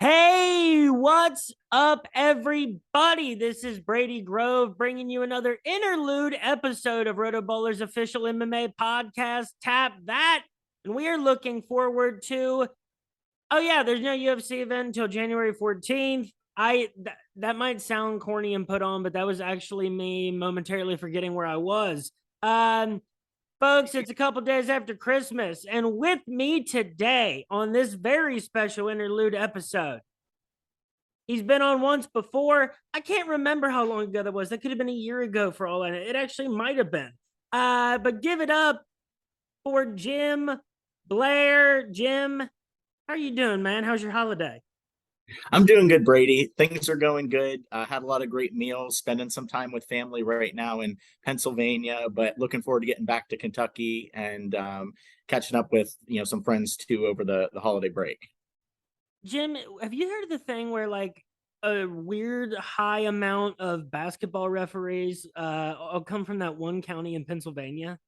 Hey, what's up, everybody? This is Brady Grove bringing you another interlude episode of RotoBowler's official MMA podcast, Tap That. And we are looking forward to, oh, yeah, there's no UFC event until January 14th. That might sound corny and put on, but that was actually me momentarily forgetting where I was. Um, Folks, it's a couple days after Christmas, and with me today on this very special interlude episode, he's been on once before. I can't remember how long ago that was. That could have been a year ago for all I know. It actually might have been. But give it up for Jim Blair. Jim, how are you doing, man? How's your holiday? I'm doing good, Brady. Things are going good. Had a lot of great meals, spending some time with family right now in Pennsylvania, but looking forward to getting back to Kentucky and catching up with some friends too over the holiday break. Jim, have you heard of the thing where like a weird high amount of basketball referees all come from that one county in Pennsylvania?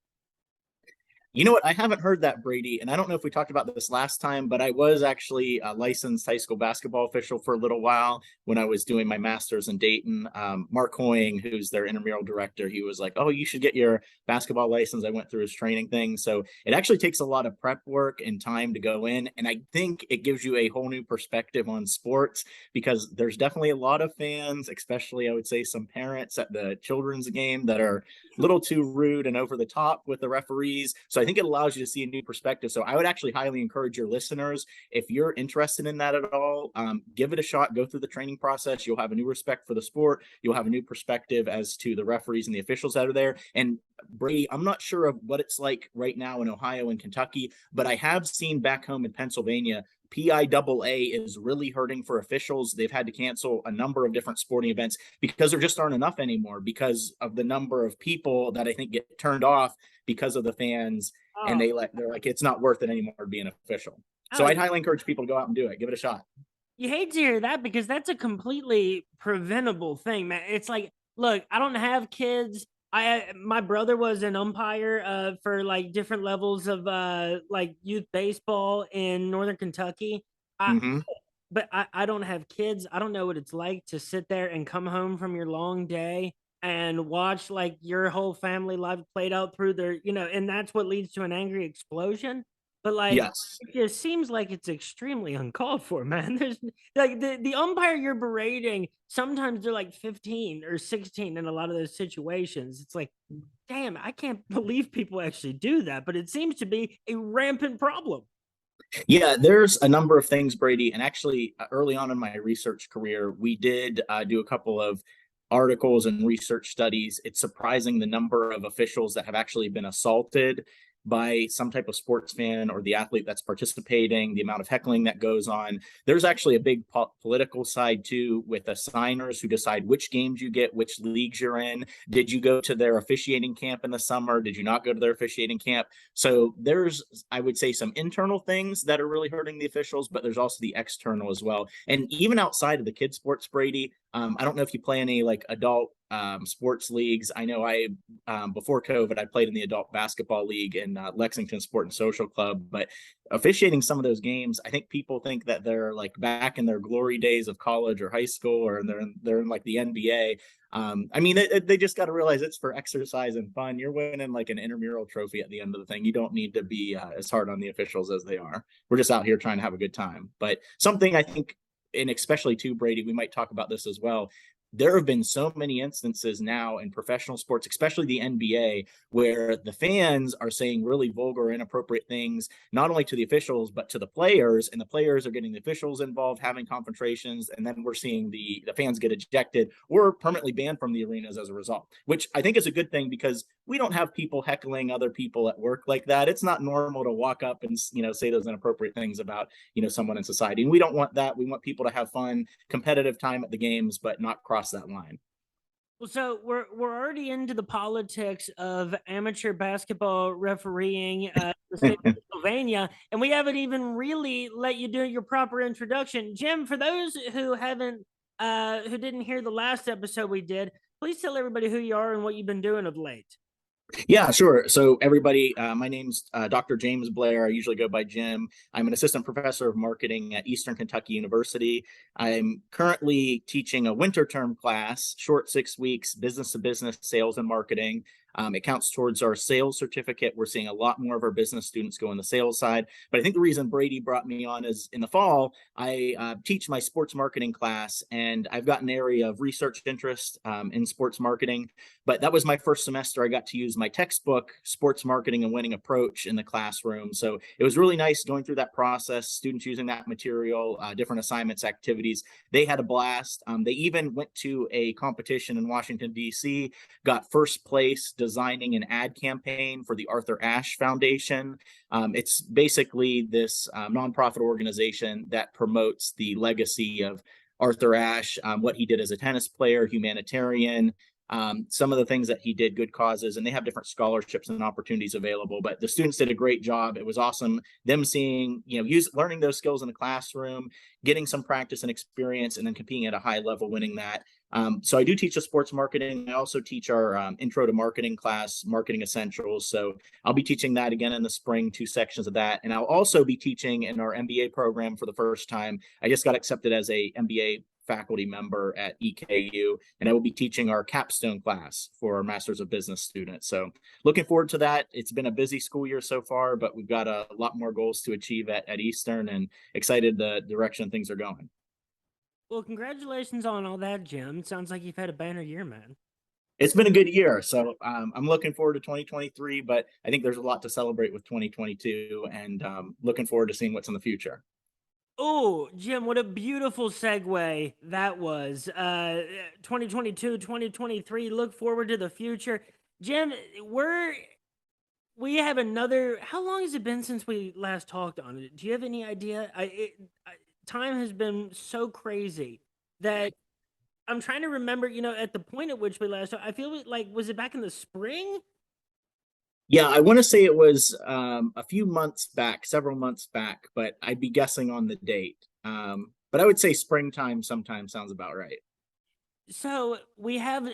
You know what? I haven't heard that, Brady, and I don't know if we talked about this last time, but I was actually a licensed high school basketball official for a little while when I was doing my master's in Dayton. Mark Hoying, who's their intramural director, he was like, "Oh, you should get your basketball license." I went through his training thing, so it actually takes a lot of prep work and time to go in, and I think it gives you a whole new perspective on sports because there's definitely a lot of fans, especially I would say some parents at the children's game that are a little too rude and over the top with the referees. So I think it allows you to see a new perspective. So I would actually highly encourage your listeners, if you're interested in that at all, give it a shot, go through the training process. You'll have a new respect for the sport. You'll have a new perspective as to the referees and the officials that are there. And Brady, I'm not sure of what it's like right now in Ohio and Kentucky, but I have seen back home in Pennsylvania PIAA is really hurting for officials. They've had to cancel a number of different sporting events because there just aren't enough anymore because of the number of people that I think get turned off because of the fans, and Oh, they're like, it's not worth it anymore to be an official. So oh, I'd highly encourage people to go out and do it. Give it a shot. you hate to hear that because that's a completely preventable thing, man. It's like, look, I don't have kids. My brother was an umpire for like different levels of like youth baseball in Northern Kentucky. I Mm-hmm. but I don't have kids. I don't know what it's like to sit there and come home from your long day and watch like your whole family life played out through their, and that's what leads to an angry explosion. But like, Yes. it just seems like it's extremely uncalled for, man. There's like the umpire you're berating, sometimes they're like 15 or 16 in a lot of those situations. It's like, damn, I can't believe people actually do that, but it seems to be a rampant problem. Yeah, there's a number of things, Brady. And actually, early on in my research career, we did do a couple of articles and research studies. It's surprising the number of officials that have actually been assaulted by some type of sports fan or the athlete that's participating, the amount of heckling that goes on. There's actually a big political side too, with the signers who decide which games you get, which leagues you're in. Did you go to their officiating camp in the summer? Did you not go to their officiating camp? So there's, I would say, some internal things that are really hurting the officials, but there's also the external as well. And even outside of the kid sports, Brady, I don't know if you play any like adult sports leagues. I know before COVID, I played in the adult basketball league in Lexington Sport and Social Club. But officiating some of those games, I think people think that they're like back in their glory days of college or high school, or they're in like the NBA. I mean, they just got to realize it's for exercise and fun. You're winning like an intramural trophy at the end of the thing. You don't need to be as hard on the officials as they are. We're just out here trying to have a good time. But something I think, and especially too, Brady, we might talk about this as well. There have been so many instances now in professional sports, especially the NBA, where the fans are saying really vulgar, inappropriate things, not only to the officials, but to the players. And the players are getting the officials involved, having confrontations. And then we're seeing the fans get ejected or permanently banned from the arenas as a result, which I think is a good thing because we don't have people heckling other people at work like that. It's not normal to walk up and, say those inappropriate things about, someone in society. And we don't want that. We want people to have fun, competitive time at the games, but not cross that line. Well, so we're already into the politics of amateur basketball refereeing in the state of Pennsylvania, and we haven't even really let you do your proper introduction. Jim, for those who haven't who didn't hear the last episode we did, please tell everybody who you are and what you've been doing of late. Yeah, sure. So everybody, my name's Dr. James Blair. I usually go by Jim. I'm an assistant professor of marketing at Eastern Kentucky University. I'm currently teaching a winter term class, short 6 weeks, business to business sales and marketing. It counts towards our sales certificate. We're seeing a lot more of our business students go on the sales side. But I think the reason Brady brought me on is in the fall, I teach my sports marketing class, and I've got an area of research interest in sports marketing. But that was my first semester. I got to use my textbook, Sports Marketing and Winning Approach, in the classroom. So it was really nice going through that process, students using that material, different assignments, activities. They had a blast. They even went to a competition in Washington, D.C., got first place designing an ad campaign for the Arthur Ashe Foundation. It's basically this nonprofit organization that promotes the legacy of Arthur Ashe, what he did as a tennis player, humanitarian, some of the things that he did, good causes, and they have different scholarships and opportunities available. But the students did a great job. It was awesome them seeing, learning those skills in the classroom, getting some practice and experience, and then competing at a high level, winning that. So I do teach a sports marketing. I also teach our intro to marketing class, marketing essentials. So I'll be teaching that again in the spring, 2 sections of that. And I'll also be teaching in our MBA program for the first time. I just got accepted as a MBA faculty member at EKU, and I will be teaching our capstone class for our Masters of Business students. So looking forward to that. It's been a busy school year so far, but we've got a lot more goals to achieve at Eastern, and excited the direction things are going. Well, congratulations on all that, Jim. Sounds like you've had a banner year, man. It's been a good year. So I'm looking forward to 2023, but I think there's a lot to celebrate with 2022, and looking forward to seeing what's in the future. Oh, Jim, what a beautiful segue that was. 2022, 2023, look forward to the future. Jim, we have another. How long has it been since we last talked on it? Do you have any idea? Time has been so crazy that I'm trying to remember, at the point at which we last talked, I feel like, was it back in the spring? Yeah, I want to say it was a few months back, several months back, but I'd be guessing on the date. But I would say springtime sometime sounds about right. So we have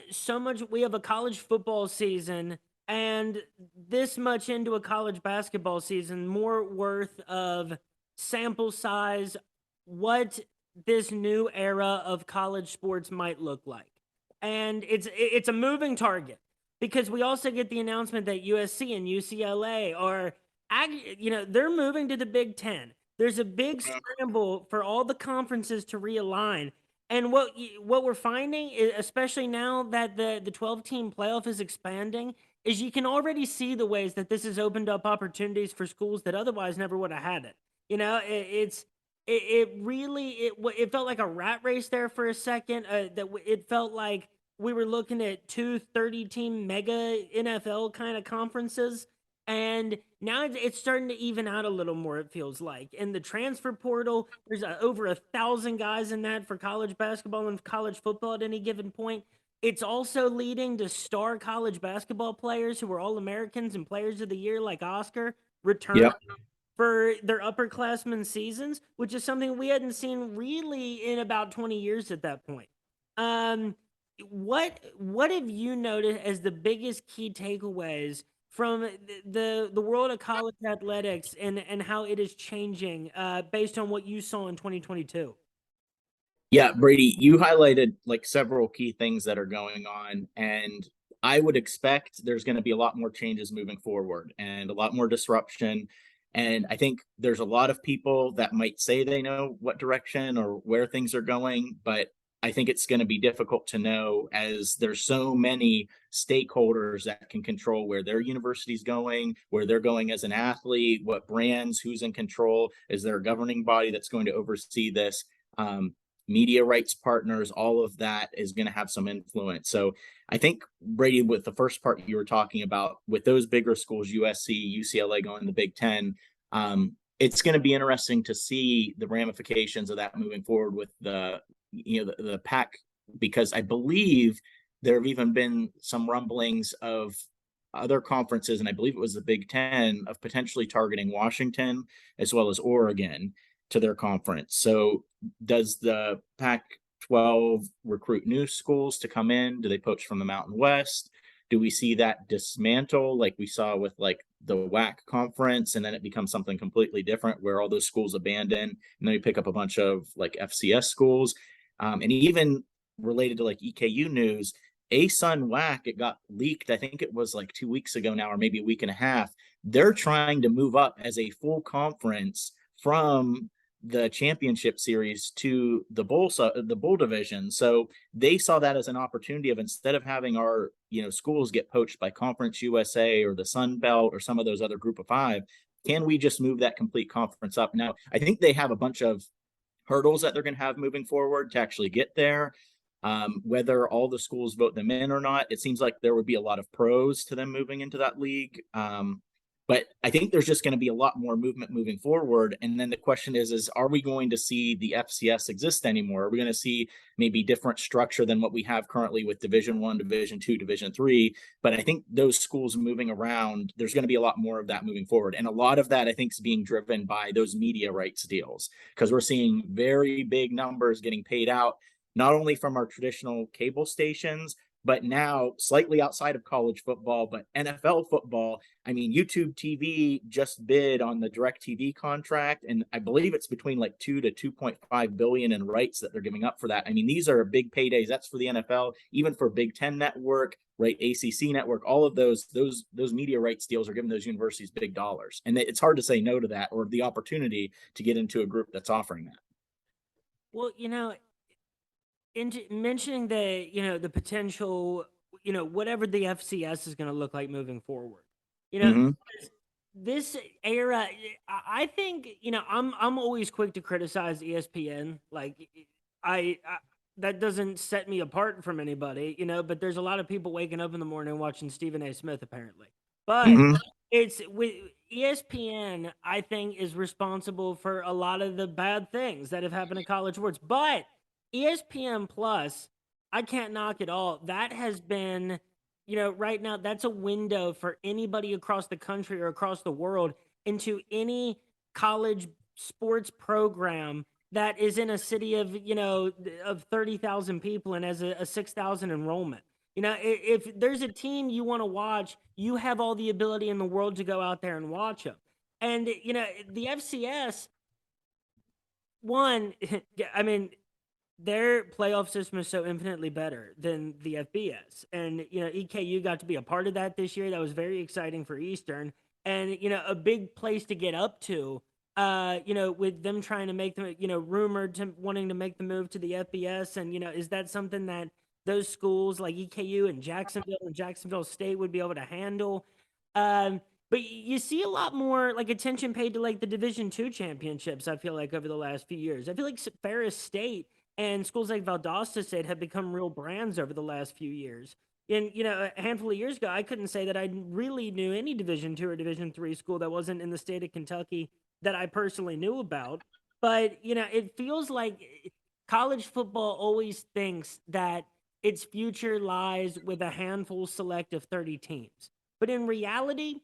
we have a college football season, and this much into a college basketball season, more worth of sample size, what this new era of college sports might look like. And it's a moving target because we also get the announcement that USC and UCLA are, they're moving to the Big Ten. There's a big scramble for all the conferences to realign. And what we're finding, especially now that the 12-team playoff is expanding, is you can already see the ways that this has opened up opportunities for schools that otherwise never would have had it. It felt like a rat race there for a second. It felt like we were looking at two 30-team mega NFL kind of conferences. And now it's starting to even out a little more, it feels like. In the transfer portal, there's over 1,000 guys in that for college basketball and college football at any given point. It's also leading to star college basketball players who are all Americans and players of the year, like Oscar, return Yep. for their upperclassmen seasons, which is something we hadn't seen really in about 20 years at that point. Um, what have you noticed as the biggest key takeaways from the world of college athletics and how it is changing based on what you saw in 2022? Yeah, Brady, you highlighted like several key things that are going on, and I would expect there's going to be a lot more changes moving forward and a lot more disruption. And I think there's a lot of people that might say they know what direction or where things are going, but I think it's going to be difficult to know as there's so many stakeholders that can control where their university's going, where they're going as an athlete, what brands, who's in control, is there a governing body that's going to oversee this? Um, Media rights partners, all of that is going to have some influence. So I think, Brady, with the first part you were talking about, with those bigger schools, USC, UCLA going to the Big Ten, it's going to be interesting to see the ramifications of that moving forward with the Pac, because I believe there have even been some rumblings of other conferences, and I believe it was the Big Ten, of potentially targeting Washington as well as Oregon to their conference. So does the Pac 12 recruit new schools to come in? Do they poach from the Mountain West? Do we see that dismantle like we saw with like the WAC conference, and then it becomes something completely different where all those schools abandon, and then we pick up a bunch of like FCS schools, and even related to like EKU news, ASUN WAC, it got leaked. I think it was like 2 weeks ago now, or maybe a week and a half. They're trying to move up as a full conference from the championship series to the bowl division. So they saw that as an opportunity of, instead of having our schools get poached by Conference USA or the Sun Belt or some of those other Group of Five, can we just move that complete conference up? Now, I think they have a bunch of hurdles that they're going to have moving forward to actually get there. Whether all the schools vote them in or not, it seems like there would be a lot of pros to them moving into that league. But I think there's just going to be a lot more movement moving forward. And then the question is are we going to see the FCS exist anymore? Are we going to see maybe different structure than what we have currently with Division I, Division II, Division III? But I think those schools moving around, there's going to be a lot more of that moving forward. And a lot of that, I think, is being driven by those media rights deals, because we're seeing very big numbers getting paid out, not only from our traditional cable stations, but now slightly outside of college football, but NFL football. I mean, YouTube TV just bid on the DirecTV contract, and I believe it's between like 2 to 2.5 billion in rights that they're giving up for that. I mean, these are big paydays. That's for the NFL, even for Big Ten Network, right? ACC Network, all of those media rights deals are giving those universities big dollars, and it's hard to say no to that, or the opportunity to get into a group that's offering that. Well, mentioning the potential, whatever the FCS is going to look like moving forward, Mm-hmm. this era, I think, I'm always quick to criticize ESPN. Like, I that doesn't set me apart from anybody, but there's a lot of people waking up in the morning watching Stephen A. Smith, apparently. But Mm-hmm. it's with ESPN, I think, is responsible for a lot of the bad things that have happened in college sports. But ESPN Plus, I can't knock it all. That has been, right now, that's a window for anybody across the country or across the world into any college sports program that is in a city of, of 30,000 people and has a 6,000 enrollment. If there's a team you want to watch, you have all the ability in the world to go out there and watch them. And, the FCS, one, I mean, their playoff system is so infinitely better than the FBS. And, EKU got to be a part of that this year. That was very exciting for Eastern. And, a big place to get up to, with them trying to make them, rumored to wanting to make the move to the FBS. And, is that something that those schools like EKU and Jacksonville State would be able to handle? But you see a lot more like attention paid to like the Division II championships, I feel like, over the last few years. I feel like Ferris State and schools like Valdosta State have become real brands over the last few years. And, a handful of years ago, I couldn't say that I really knew any Division II or Division III school that wasn't in the state of Kentucky that I personally knew about. But, it feels like college football always thinks that its future lies with a handful select of 30 teams. But in reality,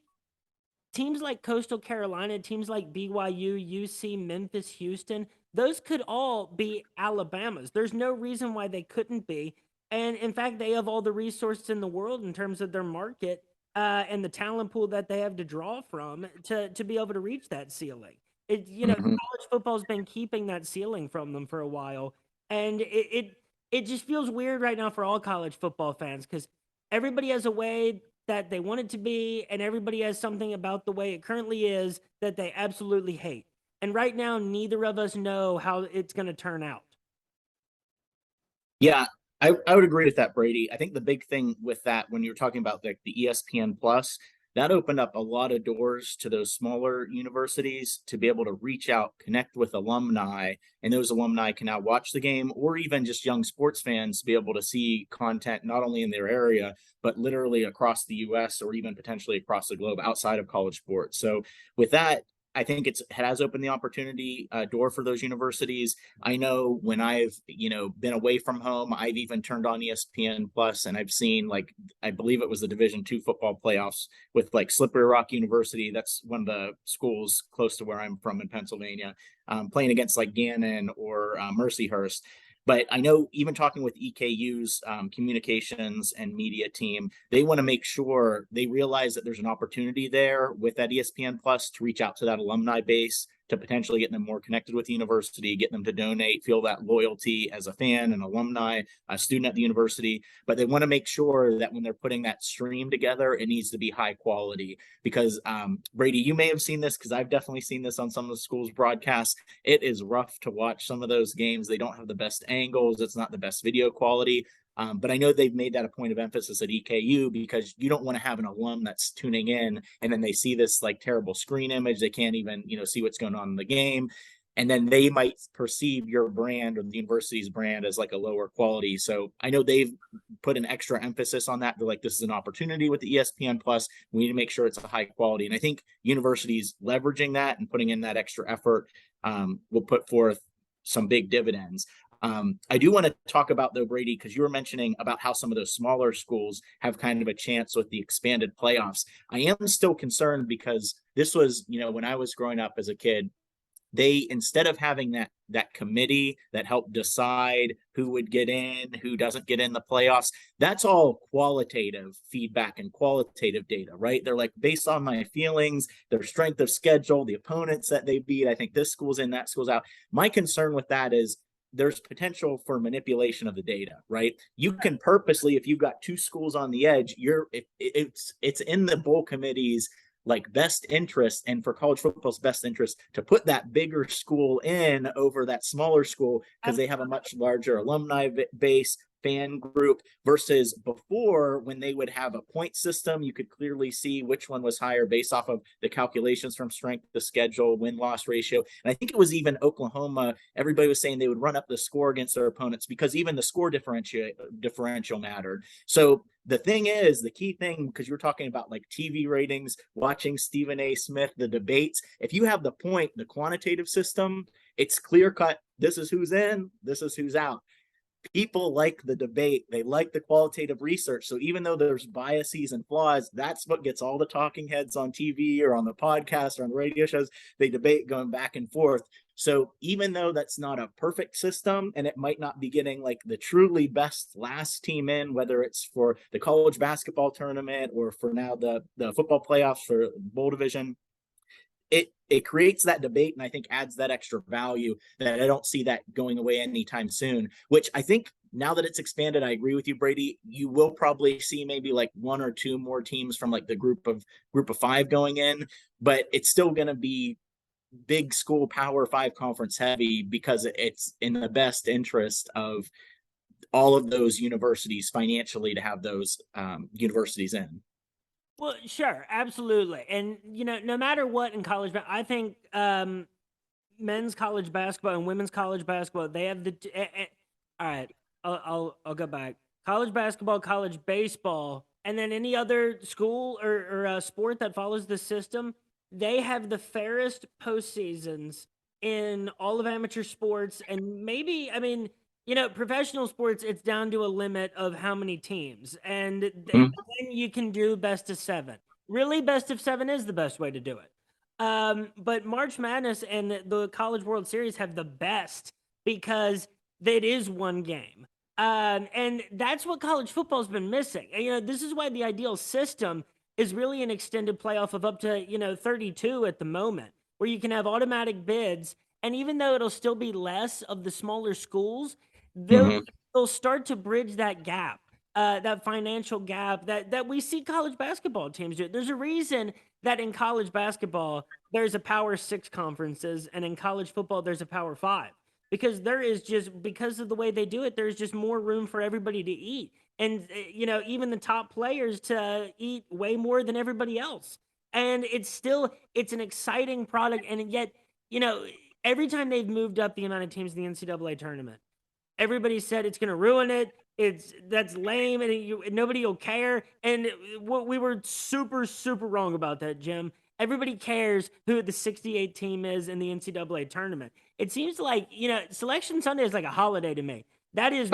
teams like Coastal Carolina, teams like BYU, UC, Memphis, Houston, those could all be Alabamas. There's no reason why they couldn't be. And in fact, they have all the resources in the world in terms of their market and the talent pool that they have to draw from to be able to reach that ceiling. Mm-hmm. College football's been keeping that ceiling from them for a while. And it just feels weird right now for all college football fans because everybody has a way that they want it to be, and everybody has something about the way it currently is that they absolutely hate. And right now, neither of us know how it's going to turn out. Yeah, I would agree with that, Brady. I think the big thing with that, when you were talking about the ESPN Plus, that opened up a lot of doors to those smaller universities to be able to reach out, connect with alumni, and those alumni can now watch the game, or even just young sports fans be able to see content not only in their area, but literally across the US or even potentially across the globe outside of college sports. So with that, I think it has opened the opportunity door for those universities. I know when I've been away from home, I've even turned on ESPN Plus, and I've seen, like, I believe it was the Division II football playoffs with like Slippery Rock University. That's one of the schools close to where I'm from in Pennsylvania, playing against like Gannon or Mercyhurst. But I know even talking with EKU's communications and media team, they want to make sure they realize that there's an opportunity there with that ESPN Plus to reach out to that alumni base, to potentially get them more connected with the university, get them to donate, feel that loyalty as a fan, an alumni, a student at the university. But they want to make sure that when they're putting that stream together, it needs to be high quality. Because Brady, you may have seen this, because I've definitely seen this on some of the schools' broadcasts. It is rough to watch some of those games. They don't have the best angles. It's not the best video quality. But I know they've made that a point of emphasis at EKU, because you don't want to have an alum that's tuning in and then they see this like terrible screen image. They can't even, see what's going on in the game. And then they might perceive your brand or the university's brand as like a lower quality. So I know they've put an extra emphasis on that. They're like, this is an opportunity with the ESPN Plus. We need to make sure it's a high quality. And I think universities leveraging that and putting in that extra effort will put forth some big dividends. I do want to talk about, though, Brady, because you were mentioning about how some of those smaller schools have kind of a chance with the expanded playoffs. I am still concerned, because this was, when I was growing up as a kid, they, instead of having that committee that helped decide who would get in, who doesn't get in the playoffs, that's all qualitative feedback and qualitative data, right? They're like, based on my feelings, their strength of schedule, the opponents that they beat, I think this school's in, that school's out. My concern with that is there's potential for manipulation of the data, right? You can purposely, if you've got two schools on the edge, it's in the bowl committee's like best interest, and for college football's best interest, to put that bigger school in over that smaller school, because they have a much larger alumni base, fan group, versus before, when they would have a point system, you could clearly see which one was higher based off of the calculations from strength to schedule, win-loss ratio. And I think it was even Oklahoma, everybody was saying they would run up the score against their opponents because even the score differential mattered. So the thing is, the key thing, because you're talking about like TV ratings, watching Stephen A. Smith, the debates, if you have the quantitative system, it's clear cut. This is who's in, this is who's out. People like the debate. They like the qualitative research. So even though there's biases and flaws, that's what gets all the talking heads on TV or on the podcast or on the radio shows. They debate going back and forth. So even though that's not a perfect system, and it might not be getting like the truly best last team in, whether it's for the college basketball tournament or for now the football playoffs for bowl division, it creates that debate, and I think adds that extra value that I don't see that going away anytime soon, which I think now that it's expanded, I agree with you, Brady. You will probably see maybe like one or two more teams from like the group of 5 going in, but it's still going to be big school Power 5 conference heavy, because it's in the best interest of all of those universities financially to have those universities in. Well, sure, absolutely. And no matter what in college, I think men's college basketball and women's college basketball, they have all right, I'll go back. College basketball, college baseball, and then any other school or sport that follows the system, they have the fairest postseasons in all of amateur sports, and maybe, I mean, professional sports, it's down to a limit of how many teams, and then you can do best of 7. Really, best of 7 is the best way to do it. But March Madness and the College World Series have the best, because it is one game. And that's what college football's been missing. And, this is why the ideal system is really an extended playoff of up to, 32 at the moment, where you can have automatic bids. And even though it'll still be less of the smaller schools, they'll start to bridge that gap, that financial gap that we see college basketball teams do. There's a reason that in college basketball, there's a Power 6 conferences, and in college football, there's a Power 5. Because because of the way they do it, there's just more room for everybody to eat. And, even the top players to eat way more than everybody else. And it's an exciting product. And yet, every time they've moved up the amount of teams in the NCAA tournament, everybody said it's going to ruin it. That's lame, and nobody will care. And we were super, super wrong about that, Jim. Everybody cares who the 68 team is in the NCAA tournament. It seems like, Selection Sunday is like a holiday to me. That is,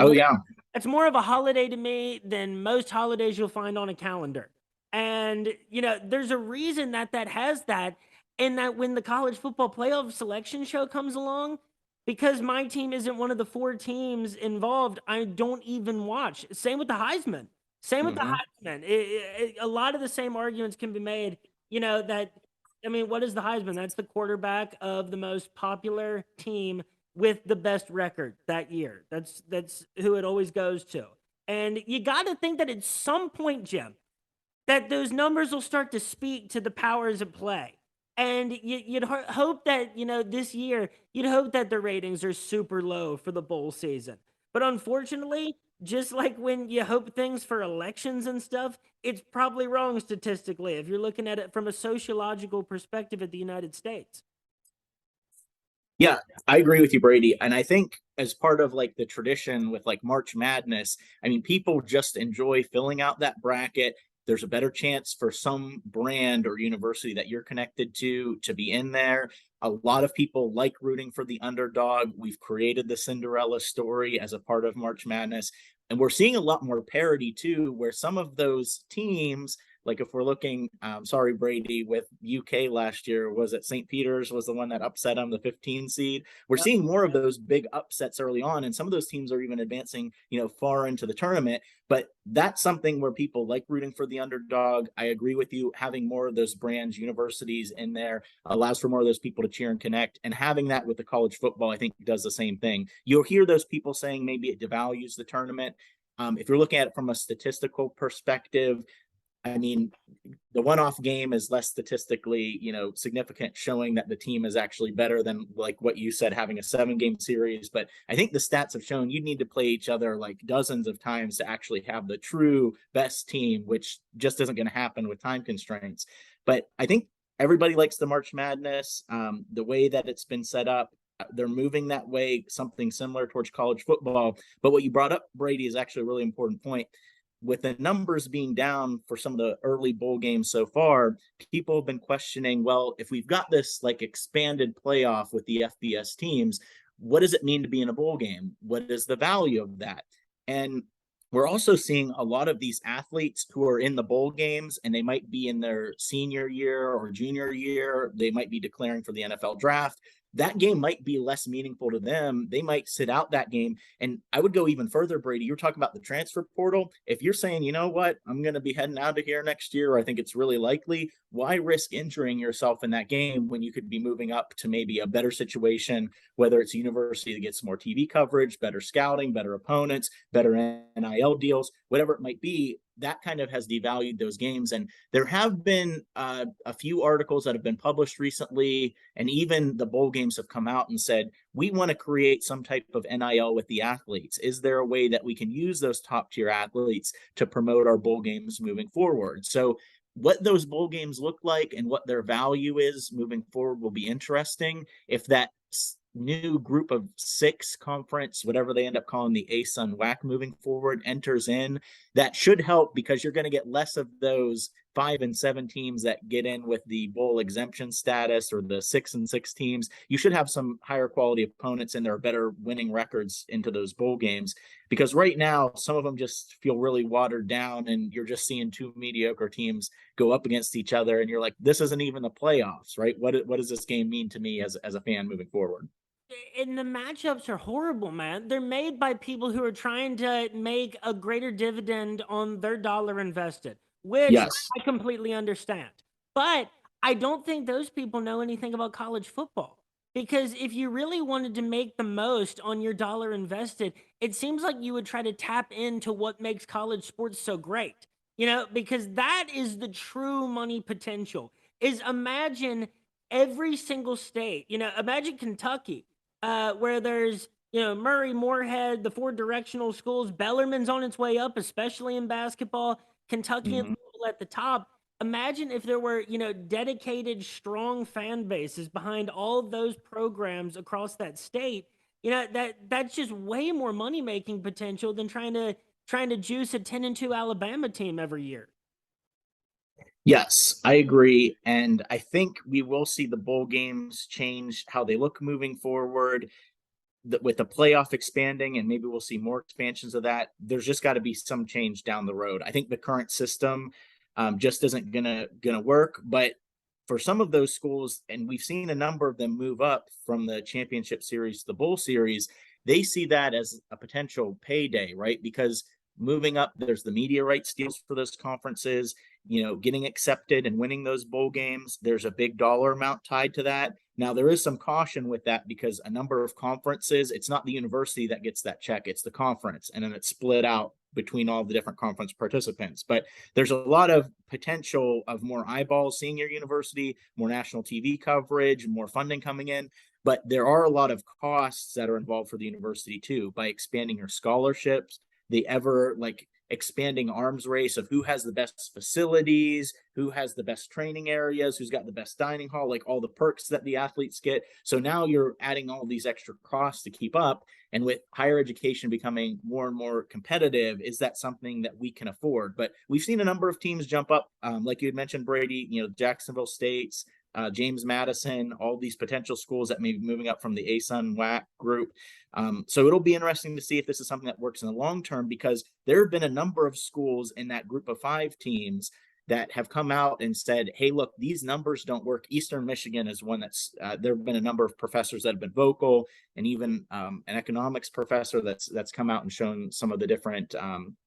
that's more of a holiday to me than most holidays you'll find on a calendar. And, there's a reason that has that, and that when the college football playoff selection show comes along, Because my team isn't one of the 4 teams involved, I don't even watch. Same with the Heisman. Same with the Hmm. Heisman. A lot of the same arguments can be made. That I mean, what is the Heisman? That's the quarterback of the most popular team with the best record that year. That's who it always goes to. And you got to think that at some point, Jim, that those numbers will start to speak to the powers at play. And you'd hope that, this year, you'd hope that the ratings are super low for the bowl season. But unfortunately, just like when you hope things for elections and stuff, it's probably wrong statistically if you're looking at it from a sociological perspective at the United States. Yeah, I agree with you, Brady. And I think as part of like the tradition with like March Madness, I mean, people just enjoy filling out that bracket. There's a better chance for some brand or university that you're connected to be in there. A lot of people like rooting for the underdog. We've created the Cinderella story as a part of March Madness. And we're seeing a lot more parity too, where some of those teams, like if we're looking, sorry, Brady, with UK last year, was it St. Peter's was the one that upset them, the 15 seed? We're Yep. seeing more of those big upsets early on, and some of those teams are even advancing, far into the tournament. But that's something where people like rooting for the underdog. I agree with you. Having more of those brands, universities in there allows for more of those people to cheer and connect. And having that with the college football, I think does the same thing. You'll hear those people saying maybe it devalues the tournament. If you're looking at it from a statistical perspective, I mean, the one-off game is less statistically, significant, showing that the team is actually better than like what you said, having a 7-game series. But I think the stats have shown you need to play each other like dozens of times to actually have the true best team, which just isn't going to happen with time constraints. But I think everybody likes the March Madness, the way that it's been set up. They're moving that way, something similar towards college football. But what you brought up, Brady, is actually a really important point. With the numbers being down for some of the early bowl games so far, people have been questioning, well, if we've got this like expanded playoff with the FBS teams, what does it mean to be in a bowl game? What is the value of that? And we're also seeing a lot of these athletes who are in the bowl games and they might be in their senior year or junior year. They might be declaring for the NFL draft. That game might be less meaningful to them. They might sit out that game. And I would go even further, Brady. You're talking about the transfer portal. If you're saying, you know what, I'm going to be heading out of here next year, or I think it's really likely, why risk injuring yourself in that game when you could be moving up to maybe a better situation, whether it's a university that gets more TV coverage, better scouting, better opponents, better NIL deals, whatever it might be? That kind of has devalued those games. And there have been a few articles that have been published recently, and even the bowl games have come out and said, we want to create some type of NIL with the athletes. Is there a way that we can use those top tier athletes to promote our bowl games moving forward? So what those bowl games look like and what their value is moving forward will be interesting. If that new group of 6 conference, whatever they end up calling the ASUN WAC moving forward, enters in, that should help because you're going to get less of those 5 and 7 teams that get in with the bowl exemption status, or the 6 and 6 teams. You should have some higher quality opponents and there are better winning records into those bowl games, because right now some of them just feel really watered down and you're just seeing 2 mediocre teams go up against each other and you're like, this isn't even the playoffs, right? What does this game mean to me as a fan moving forward? And the matchups are horrible, man. They're made by people who are trying to make a greater dividend on their dollar invested, which Yes. I completely understand. But I don't think those people know anything about college football. Because if you really wanted to make the most on your dollar invested, it seems like you would try to tap into what makes college sports so great. Because that is the true money potential. Is imagine every single state, imagine Kentucky, where there's Murray, Moorhead, the 4 directional schools. Bellarmine's on its way up, especially in basketball. Kentucky and Mm-hmm. Louisville at the top. Imagine if there were dedicated, strong fan bases behind all of those programs across that state. That's just way more money making potential than trying to juice a 10-2 Alabama team every year. Yes, I agree. And I think we will see the bowl games change how they look moving forward. With the playoff expanding, and maybe we'll see more expansions of that, there's just got to be some change down the road. I think the current system just isn't gonna work. But for some of those schools, and we've seen a number of them move up from the championship series to the bowl series, they see that as a potential payday, right? Because moving up, there's the media rights deals for those conferences, getting accepted and winning those bowl games. There's a big dollar amount tied to that. Now, there is some caution with that because a number of conferences, it's not the university that gets that check, it's the conference, and then it's split out between all the different conference participants. But there's a lot of potential of more eyeballs seeing your university, more national TV coverage, more funding coming in. But there are a lot of costs that are involved for the university too, by expanding your scholarships, the ever expanding arms race of who has the best facilities, who has the best training areas, who's got the best dining hall, like all the perks that the athletes get. So now you're adding all these extra costs to keep up. And with higher education becoming more and more competitive, is that something that we can afford? But we've seen a number of teams jump up, like you had mentioned, Brady, Jacksonville State's, James Madison, all these potential schools that may be moving up from the ASUN WAC group. So it'll be interesting to see if this is something that works in the long term, because there have been a number of schools in that group of 5 teams that have come out and said, hey, look, these numbers don't work. Eastern Michigan is one that's, there have been a number of professors that have been vocal, and even an economics professor that's come out and shown some of the different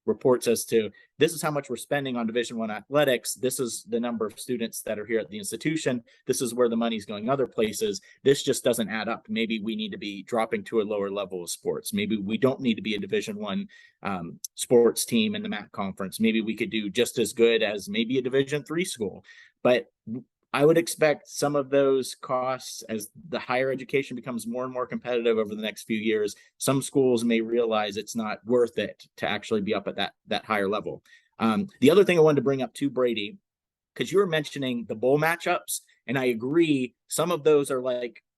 reports as to, this is how much we're spending on Division I athletics. This is the number of students that are here at the institution. This is where the money's going other places. This just doesn't add up. Maybe we need to be dropping to a lower level of sports. Maybe we don't need to be a Division I sports team in the MAC conference. Maybe we could do just as good as maybe a Division III school. But I would expect some of those costs, as the higher education becomes more and more competitive over the next few years, some schools may realize it's not worth it to actually be up at that higher level. The other thing I wanted to bring up too, Brady, because you were mentioning the bowl matchups, and I agree, some of those are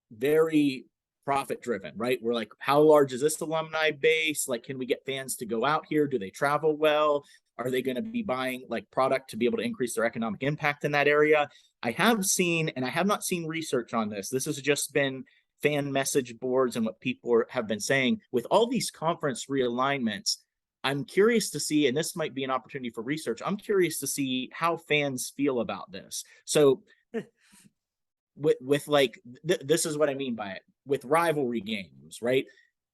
very profit driven, right? We're like, how large is this alumni base? Can we get fans to go out here? Do they travel well? Are they going to be buying product to be able to increase their economic impact in that area? I have seen, and I have not seen research on this, this has just been fan message boards and what people have been saying with all these conference realignments. I'm curious to see, and this might be an opportunity for research, I'm curious to see how fans feel about this. So this is what I mean by it. With rivalry games, right?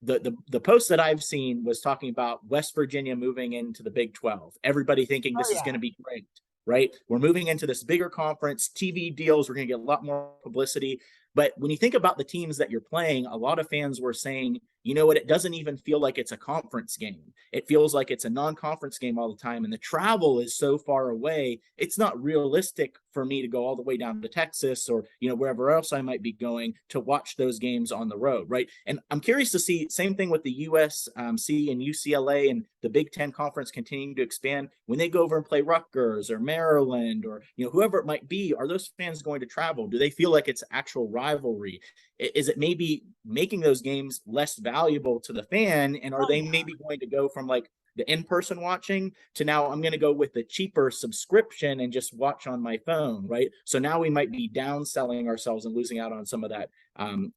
The post that I've seen was talking about West Virginia moving into the Big 12. Everybody thinking this is going to be great, right? We're moving into this bigger conference, TV deals, we're going to get a lot more publicity. But when you think about the teams that you're playing, a lot of fans were saying, you know what, it doesn't even feel like it's a conference game. It feels like it's a non-conference game all the time. And the travel is so far away, it's not realistic for me to go all the way down to Texas or, wherever else I might be going to watch those games on the road, right? And I'm curious to see, same thing with the USC and UCLA and the Big Ten Conference continuing to expand. When they go over and play Rutgers or Maryland or, whoever it might be, are those fans going to travel? Do they feel like it's actual rivalry? Is it maybe making those games less valuable to the fan? And are they maybe going to go from the in-person watching to now I'm going to go with the cheaper subscription and just watch on my phone, right? So now we might be downselling ourselves and losing out on some of that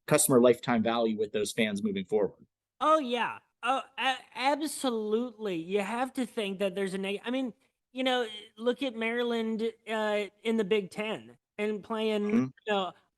customer lifetime value with those fans moving forward. Oh, yeah. Oh, absolutely. You have to think that there's look at Maryland in the Big Ten and playing,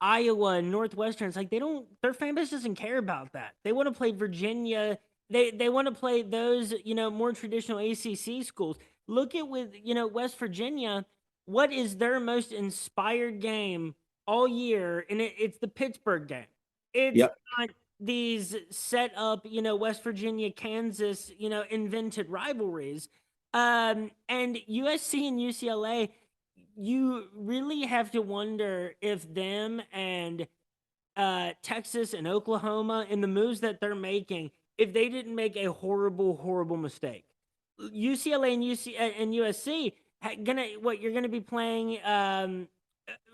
Iowa and Northwestern. It's like their fan base doesn't care about that. They want to play Virginia. They want to play those, more traditional ACC schools. Look at West Virginia. What is their most inspired game all year? And it's the Pittsburgh game. It's not these set up, West Virginia, Kansas, invented rivalries. And USC and UCLA, you really have to wonder if them and Texas and Oklahoma and the moves that they're making, if they didn't make a horrible mistake. UCLA and USC you're gonna be playing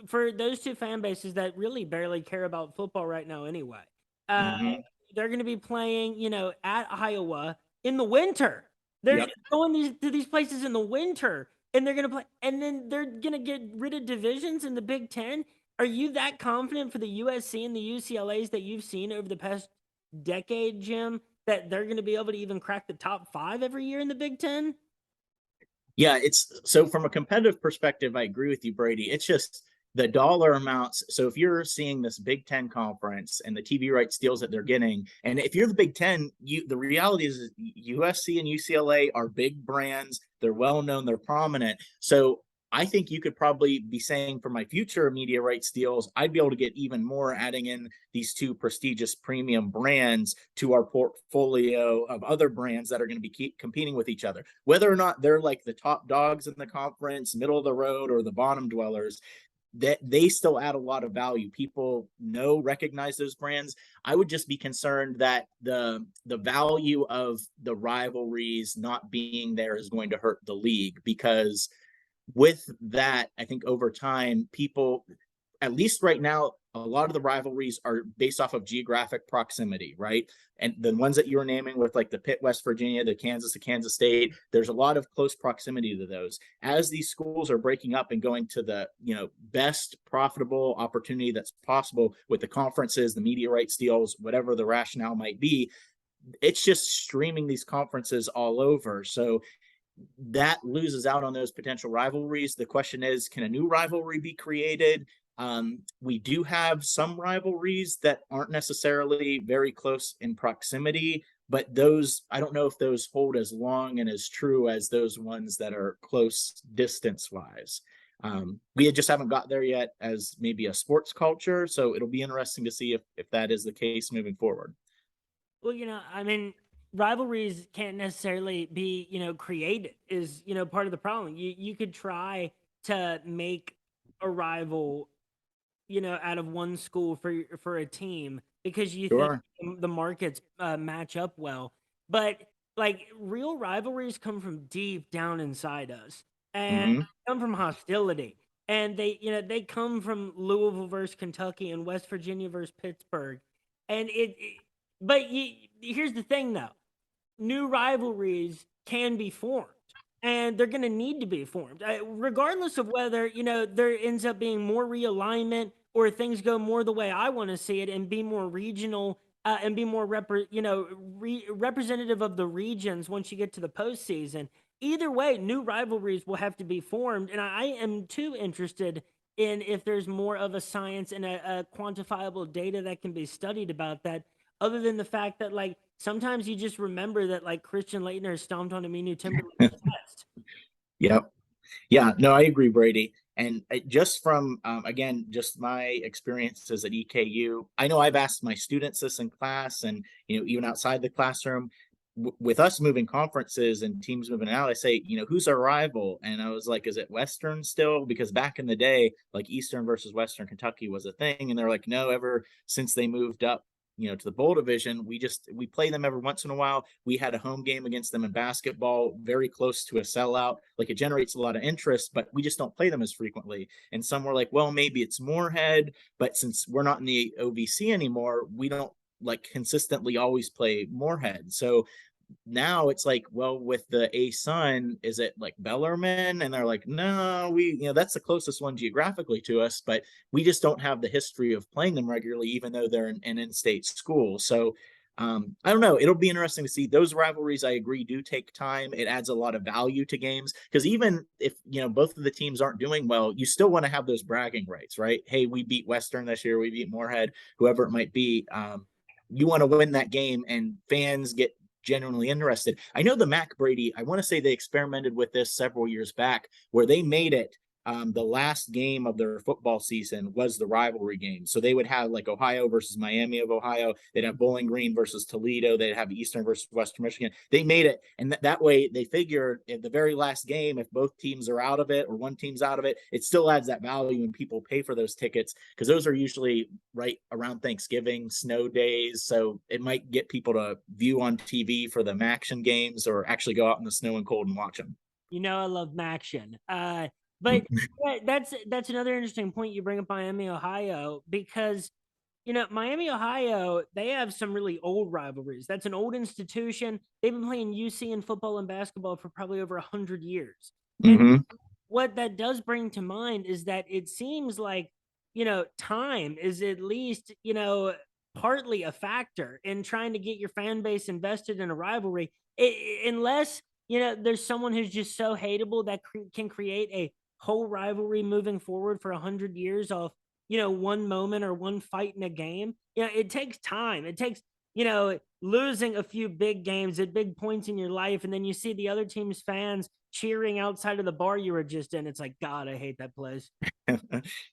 for those two fan bases that really barely care about football right now anyway. They're going to be playing, at Iowa in the winter. They're going to these places in the winter, and they're going to play, and then they're going to get rid of divisions in the Big Ten. Are you that confident for the USC and the UCLAs that you've seen over the past decade, Jim, that they're going to be able to even crack the top 5 every year in the Big Ten? Yeah, it's so from a competitive perspective, I agree with you, Brady. It's just the dollar amounts. So if you're seeing this Big Ten conference and the TV rights deals that they're getting, and if you're the Big Ten, the reality is USC and UCLA are big brands. They're well known. They're prominent. So I think you could probably be saying for my future media rights deals, I'd be able to get even more adding in these two prestigious premium brands to our portfolio of other brands that are going to be competing with each other. Whether or not they're like the top dogs in the conference, middle of the road, or the bottom dwellers, that they still add a lot of value. People recognize those brands. I would just be concerned that the value of the rivalries not being there is going to hurt the league, because with that, I think over time, people, at least right now, a lot of the rivalries are based off of geographic proximity, right? And the ones that you were naming with like the Pitt, West Virginia, the Kansas State, there's a lot of close proximity to those. As these schools are breaking up and going to the, best profitable opportunity that's possible with the conferences, the media rights deals, whatever the rationale might be, it's just streaming these conferences all over. So that loses out on those potential rivalries. The question is, can a new rivalry be created? We do have some rivalries that aren't necessarily very close in proximity, but those, I don't know if those hold as long and as true as those ones that are close distance wise. We just haven't got there yet as maybe a sports culture. So it'll be interesting to see if that is the case moving forward. Well, I mean, rivalries can't necessarily be, created is, part of the problem. You could try to make a rival, out of one school for a team because you think Sure. the markets match up well. But like real rivalries come from deep down inside us and Mm-hmm. come from hostility. And they come from Louisville versus Kentucky and West Virginia versus Pittsburgh. And but here's the thing though, new rivalries can be formed and they're going to need to be formed regardless of whether there ends up being more realignment or things go more the way I want to see it and be more regional and be more representative of the regions once you get to the postseason. Either way, new rivalries will have to be formed, and I am too interested in if there's more of a science and a quantifiable data that can be studied about that, other than the fact that like sometimes you just remember that like Christian Laettner stomped on Aminu Timberlake's chest. Yep. Yeah, no, I agree, Brady. And just from, again, just my experiences at EKU, I know I've asked my students this in class and, even outside the classroom, with us moving conferences and teams moving out, I say, who's our rival? And I was like, is it Western still? Because back in the day, like Eastern versus Western Kentucky was a thing. And they're like, no, ever since they moved up, to the bowl division, we play them every once in a while. We had a home game against them in basketball, very close to a sellout. Like it generates a lot of interest, but we just don't play them as frequently. And some were like, well, maybe it's Moorhead, but since we're not in the OVC anymore, we don't like consistently always play Moorhead. So now it's like, well, with the A-Sun, is it like Bellarmine? And they're like, no, that's the closest one geographically to us, but we just don't have the history of playing them regularly, even though they're an in-state school. So I don't know. It'll be interesting to see. Those rivalries, I agree, do take time. It adds a lot of value to games because even if, both of the teams aren't doing well, you still want to have those bragging rights, right? Hey, we beat Western this year. We beat Moorhead, whoever it might be. You want to win that game and fans get genuinely interested. I know the Mac Brady, I want to say they experimented with this several years back where they made it the last game of their football season was the rivalry game. So they would have like Ohio versus Miami of Ohio. They'd have Bowling Green versus Toledo. They'd have Eastern versus Western Michigan. They made it. And that way they figured at the very last game, if both teams are out of it or one team's out of it, it still adds that value and people pay for those tickets because those are usually right around Thanksgiving, snow days. So it might get people to view on TV for the action games or actually go out in the snow and cold and watch them. I love Maction. But that's another interesting point you bring up Miami, Ohio, because Miami, Ohio, they have some really old rivalries. That's an old institution. They've been playing UC in football and basketball for probably over 100 years. And what that does bring to mind is that it seems like, time is at least, partly a factor in trying to get your fan base invested in a rivalry, unless there's someone who's just so hateable that can create a whole rivalry moving forward for 100 years off, one moment or one fight in a game. It takes time. It takes, losing a few big games at big points in your life. And then you see the other team's fans cheering outside of the bar you were just in. It's like, God, I hate that place.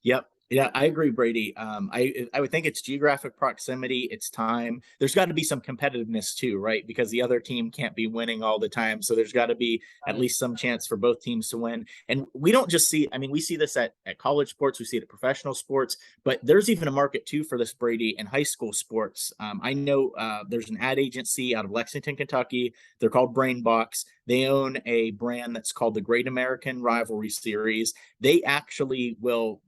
Yep. Yeah, I agree, Brady. I would think it's geographic proximity, it's time. There's got to be some competitiveness too, right? Because the other team can't be winning all the time. So there's got to be at Right. least some chance for both teams to win. And we don't just see, I mean, we see this at college sports, we see it at professional sports, but there's even a market too for this, Brady, in high school sports. I know there's an ad agency out of Lexington, Kentucky. They're called Brainbox. They own a brand that's called the Great American Rivalry Series. They actually will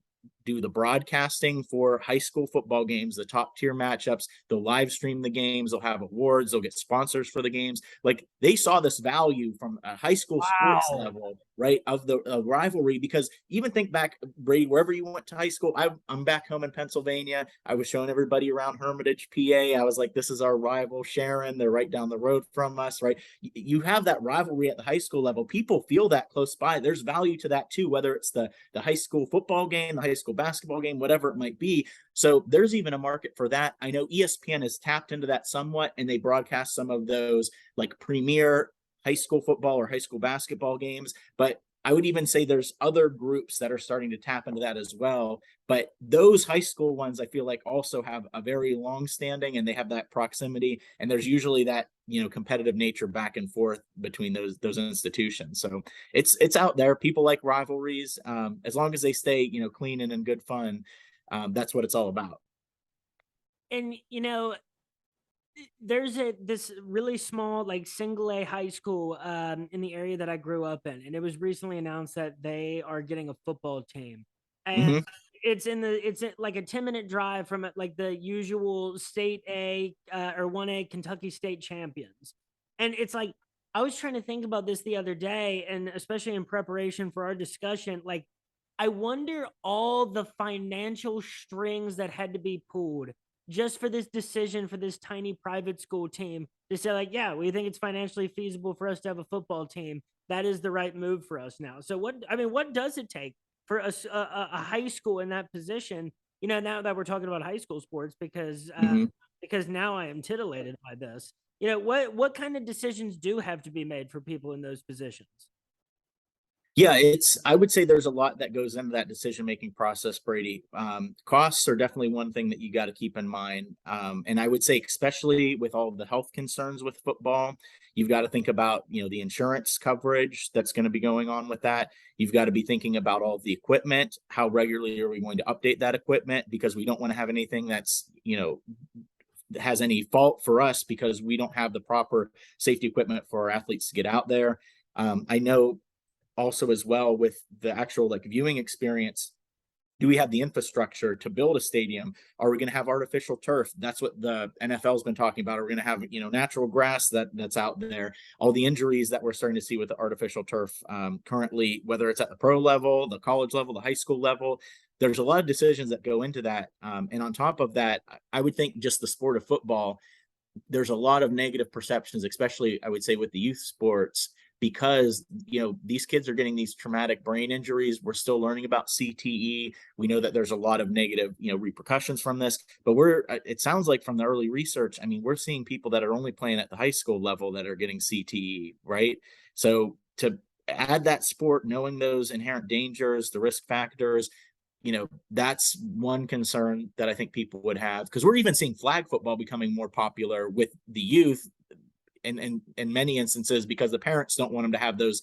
do the broadcasting for high school football games, the top tier matchups. They'll live stream the games. They'll have awards. They'll get sponsors for the games. Like they saw this value from a high school sports Wow. level, right? Of the rivalry, because even think back, Brady, wherever you went to high school, I'm back home in Pennsylvania. I was showing everybody around Hermitage, PA. I was like, this is our rival Sharon. They're right down the road from us, right? You have that rivalry at the high school level. People feel that close by. There's value to that too, whether it's the high school football game, the high school basketball game, whatever it might be. So there's even a market for that. I know ESPN has tapped into that somewhat, and they broadcast some of those like premier high school football or high school basketball games. But I would even say there's other groups that are starting to tap into that as well. But those high school ones, I feel like also have a very long standing, and they have that proximity. And there's usually that, competitive nature back and forth between those institutions. So it's out there. People like rivalries, as long as they stay, clean and in good fun. That's what it's all about. And there's this really small like single A high school in the area that I grew up in, and it was recently announced that they are getting a football team, and Mm-hmm. it's like a 10-minute drive from like the usual state A or 1A Kentucky State champions. And it's like I was trying to think about this the other day, and especially in preparation for our discussion, like I wonder all the financial strings that had to be pulled just for this decision for this tiny private school team to say, like, yeah, we think it's financially feasible for us to have a football team. That is the right move for us now. So what does it take for a high school in that position? Now that we're talking about high school sports, Mm-hmm. because now I am titillated by this. What kind of decisions do have to be made for people in those positions? Yeah, I would say there's a lot that goes into that decision making process, Brady. Costs are definitely one thing that you got to keep in mind. And I would say, especially with all of the health concerns with football, you've got to think about, the insurance coverage that's going to be going on with that. You've got to be thinking about all of the equipment. How regularly are we going to update that equipment? Because we don't want to have anything that's, has any fault for us because we don't have the proper safety equipment for our athletes to get out there. I know also as well with the actual like viewing experience, do we have the infrastructure to build a stadium? Are we going to have artificial turf? That's what the NFL has been talking about. Are we going to have, natural grass that's out there? All the injuries that we're starting to see with the artificial turf currently, whether it's at the pro level, the college level, the high school level, there's a lot of decisions that go into that. And on top of that, I would think just the sport of football, there's a lot of negative perceptions, especially I would say with the youth sports, because these kids are getting these traumatic brain injuries. We're still learning about CTE. We know that there's a lot of negative repercussions from this, but it sounds like from the early research, I mean, we're seeing people that are only playing at the high school level that are getting CTE, right? So to add that sport, knowing those inherent dangers, the risk factors, that's one concern that I think people would have, because we're even seeing flag football becoming more popular with the youth in many instances, because the parents don't want them to have those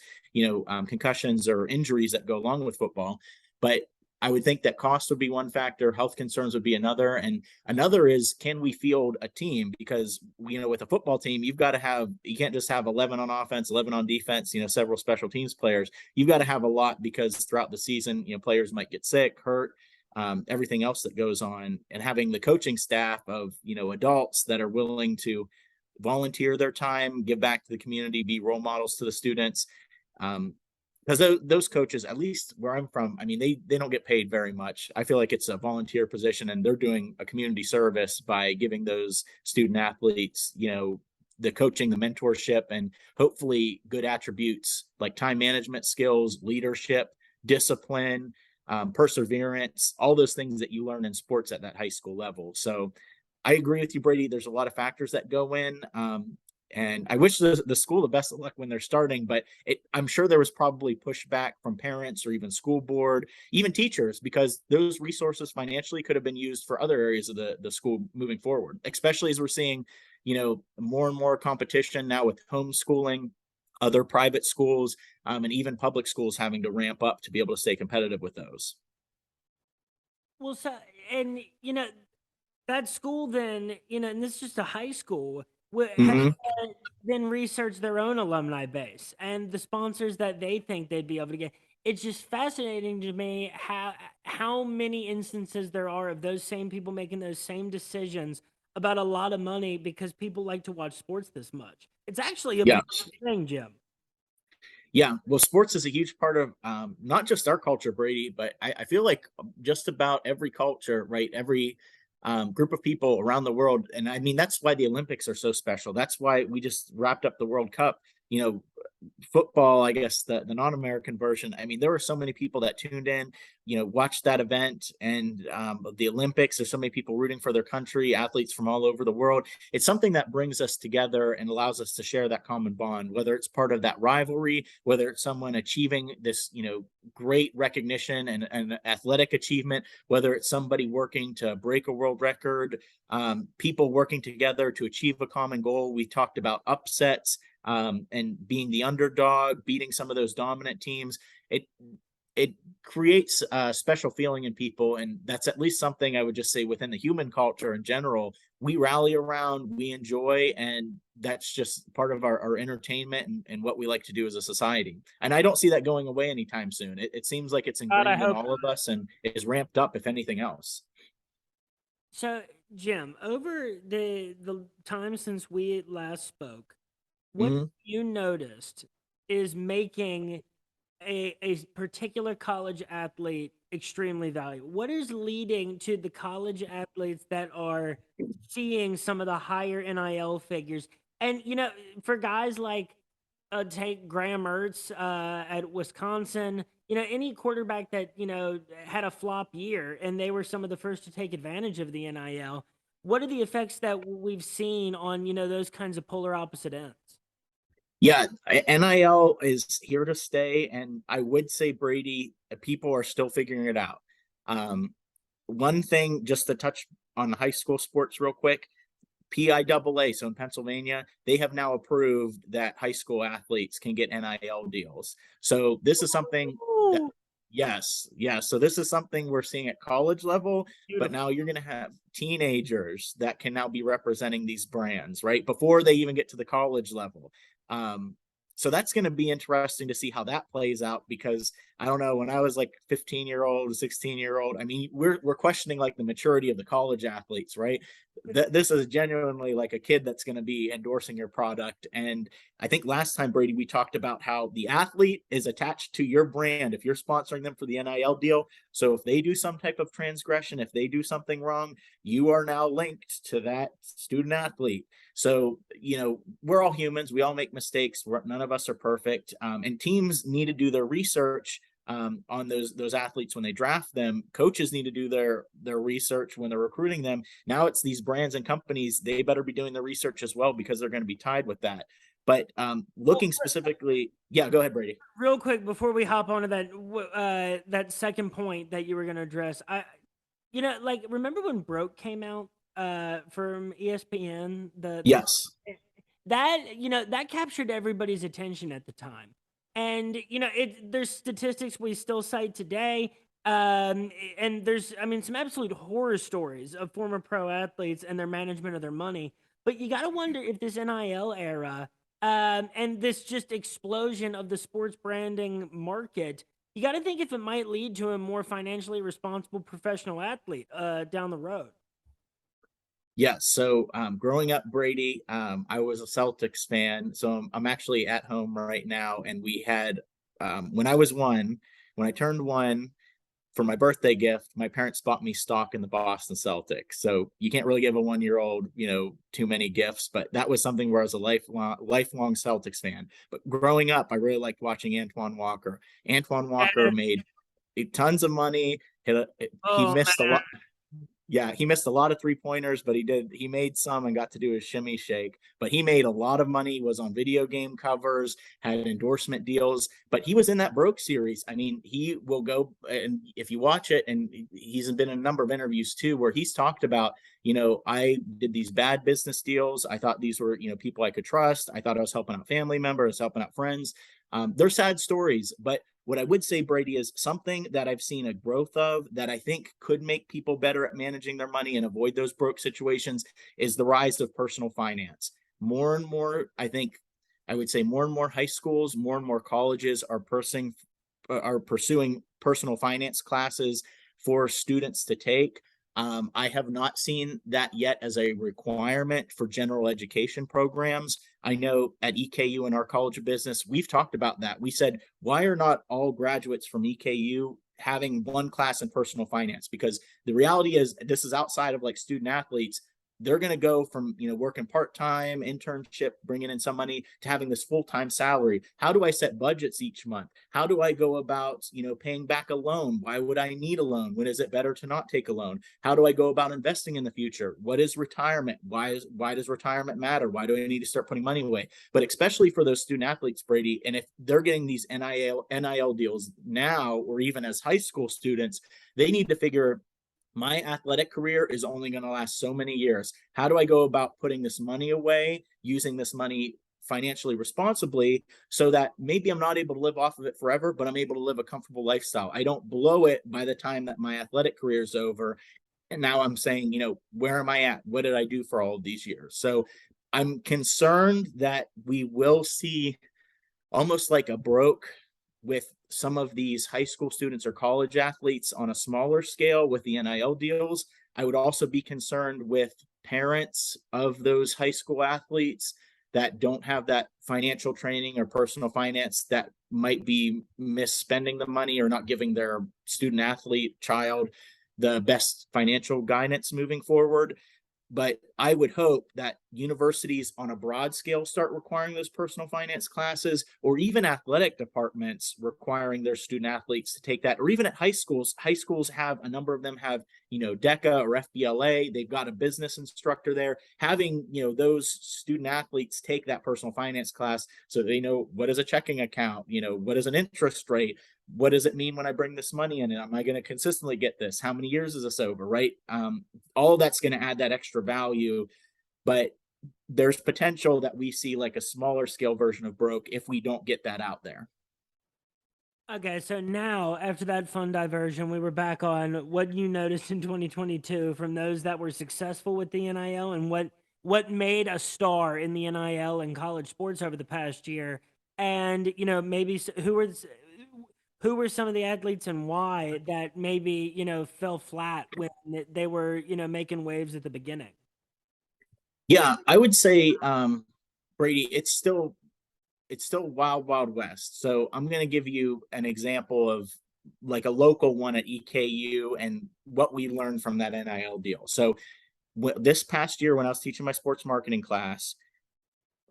concussions or injuries that go along with football. But I would think that cost would be one factor, health concerns would be another, and another is, can we field a team? Because with a football team, you can't just have 11 on offense, 11 on defense, several special teams players. You've got to have a lot, because throughout the season, players might get sick, hurt, everything else that goes on, and having the coaching staff of adults that are willing to volunteer their time, give back to the community, be role models to the students. Because those coaches, at least where I'm from, I mean, they don't get paid very much. I feel like it's a volunteer position, and they're doing a community service by giving those student athletes, the coaching, the mentorship, and hopefully good attributes like time management skills, leadership, discipline, perseverance, all those things that you learn in sports at that high school level. So I agree with you, Brady. There's a lot of factors that go in. And I wish the school the best of luck when they're starting, but I'm sure there was probably pushback from parents or even school board, even teachers, because those resources financially could have been used for other areas of the school moving forward, especially as we're seeing, more and more competition now with homeschooling, other private schools, and even public schools having to ramp up to be able to stay competitive with those. Well, so, and that school then, and this is just a high school, has Mm-hmm. then researched their own alumni base and the sponsors that they think they'd be able to get. It's just fascinating to me how many instances there are of those same people making those same decisions about a lot of money because people like to watch sports this much. It's actually a Yeah. big thing, Jim. Yeah, well, sports is a huge part of not just our culture, Brady, but I feel like just about every culture, right? Every group of people around the world. And I mean, that's why the Olympics are so special. That's why we just wrapped up the World Cup. You know, football, I guess the non-American version. I mean, there were so many people that tuned in, watched that event, and the Olympics. There's so many people rooting for their country, athletes from all over the world. It's something that brings us together and allows us to share that common bond, whether it's part of that rivalry, whether it's someone achieving this, great recognition and athletic achievement, whether it's somebody working to break a world record, people working together to achieve a common goal. We talked about upsets, and being the underdog, beating some of those dominant teams. It creates a special feeling in people, and that's at least something I would just say within the human culture in general. We rally around, we enjoy, and that's just part of our entertainment and what we like to do as a society. And I don't see that going away anytime soon. It seems like it's God, I ingrained in hope. all of us and is ramped up, if anything else. So, Jim, over the time since we last spoke, what Mm-hmm. you noticed is making a particular college athlete extremely valuable? What is leading to the college athletes that are seeing some of the higher NIL figures? And for guys like take Graham Mertz at Wisconsin, any quarterback that had a flop year, and they were some of the first to take advantage of the NIL. What are the effects that we've seen on those kinds of polar opposite ends? Yeah, NIL is here to stay, and I would say, Brady, people are still figuring it out. Um, One thing, just to touch on high school sports real quick, PIAA, so in Pennsylvania, they have now approved that high school athletes can get NIL deals. So this is something that, Ooh, yes, yes. So this is something we're seeing at college level, but beautiful. now you're going to have teenagers that can now be representing these brands, right? Before they even get to the college level. Um, so that's going to be interesting to see how that plays out, because I don't know, when I was like 15-year-old, 16-year-old, I mean, we're questioning like the maturity of the college athletes, right? This is genuinely like a kid that's going to be endorsing your product. And I think last time, Brady, we talked about how the athlete is attached to your brand if you're sponsoring them for the NIL deal. So if they do some type of transgression, if they do something wrong, you are now linked to that student athlete. So, we're all humans. We all make mistakes. None of us are perfect. And teams need to do their research on those athletes when they draft them. Coaches need to do their research when they're recruiting them. Now it's these brands and companies; they better be doing the research as well, because they're going to be tied with that. But Well, looking specifically, yeah, go ahead, Brady. real quick before we hop onto that second point that you were going to address, like remember when Broke came out from ESPN, the Yes. that that captured everybody's attention at the time. And there's statistics we still cite today. And there's, I mean, some absolute horror stories of former pro athletes and their management of their money. But you got to wonder if this NIL era, and this just explosion of the sports branding market, you got to think if it might lead to a more financially responsible professional athlete down the road. Yeah, so growing up, Brady, I was a Celtics fan. So I'm actually at home right now, and we had when I turned one, for my birthday gift, my parents bought me stock in the Boston Celtics. So you can't really give a 1-year-old, too many gifts, but that was something where I was a lifelong Celtics fan. But growing up, I really liked watching Antoine Walker. Antoine Walker made tons of money. He Oh missed a man. lot. Yeah, he missed a lot of 3-pointers, but he made some and got to do his shimmy shake. But he made a lot of money, was on video game covers, had endorsement deals. But he was in that Broke series. I mean, he will go, and if you watch it, and he's been in a number of interviews too, where he's talked about, I did these bad business deals. I thought these were, people I could trust. I thought I was helping out family members, I was helping out friends. They're sad stories, but what I would say, Brady, is something that I've seen a growth of that I think could make people better at managing their money and avoid those broke situations is the rise of personal finance. More and more, I would say more and more high schools, more and more colleges are pursuing personal finance classes for students to take. I have not seen that yet as a requirement for general education programs. I know at EKU in our College of Business, we've talked about that. We said, why are not all graduates from EKU having one class in personal finance? Because the reality is, this is outside of like student athletes. They're going to go from, working part-time, internship, bringing in some money, to having this full-time salary. How do I set budgets each month? How do I go about, paying back a loan? Why would I need a loan? When is it better to not take a loan? How do I go about investing in the future? What is retirement? Why does retirement matter? Why do I need to start putting money away? But especially for those student athletes, Brady, and if they're getting these NIL deals now, or even as high school students, they need to figure, my athletic career is only going to last so many years. How do I go about putting this money away, using this money financially responsibly, so that maybe I'm not able to live off of it forever, but I'm able to live a comfortable lifestyle? I don't blow it by the time that my athletic career is over. And now I'm saying, where am I at? What did I do for all of these years? So I'm concerned that we will see almost like a broke with some of these high school students or college athletes on a smaller scale with the NIL deals. I would also be concerned with parents of those high school athletes that don't have that financial training or personal finance, that might be misspending the money or not giving their student athlete child the best financial guidance moving forward. But I would hope that universities on a broad scale start requiring those personal finance classes, or even athletic departments requiring their student athletes to take that, or even at high schools. High schools have, a number of them have, DECA or FBLA. They've got a business instructor there. Having, those student athletes take that personal finance class so they know, what is a checking account? What is an interest rate? What does it mean when I bring this money in? And am I going to consistently get this? How many years is this over? Right. All that's going to add that extra value, but there's potential that we see like a smaller scale version of broke if we don't get that out there. Okay, so now after that fun diversion, we were back on what you noticed in 2022 from those that were successful with the NIL, and what made a star in the NIL and college sports over the past year. And maybe who were some of the athletes and why that maybe fell flat when they were making waves at the beginning. Yeah, I would say, Brady, it's still wild, wild west. So I'm going to give you an example of like a local one at EKU and what we learned from that NIL deal. So this past year, when I was teaching my sports marketing class,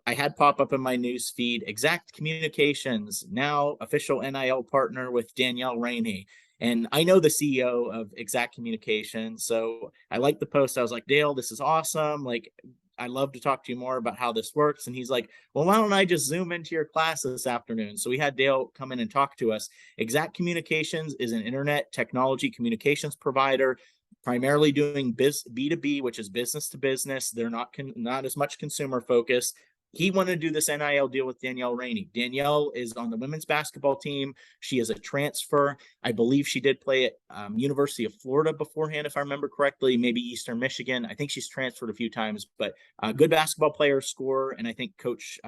I had pop up in my news feed, Exact Communications, now official NIL partner with Danielle Rainey. And I know the CEO of Exact Communications. So I liked the post. I was like, Dale, this is awesome. Like, I'd love to talk to you more about how this works. And he's like, well, why don't I just zoom into your class this afternoon? So we had Dale come in and talk to us. Exact Communications is an internet technology communications provider, primarily doing B2B, which is business to business. They're not as much consumer focused. He wanted to do this NIL deal with Danielle Rainey. Danielle is on the women's basketball team. She is a transfer. I believe she did play at University of Florida beforehand, if I remember correctly, maybe Eastern Michigan. I think she's transferred a few times, but a good basketball player, scorer, and I think Coach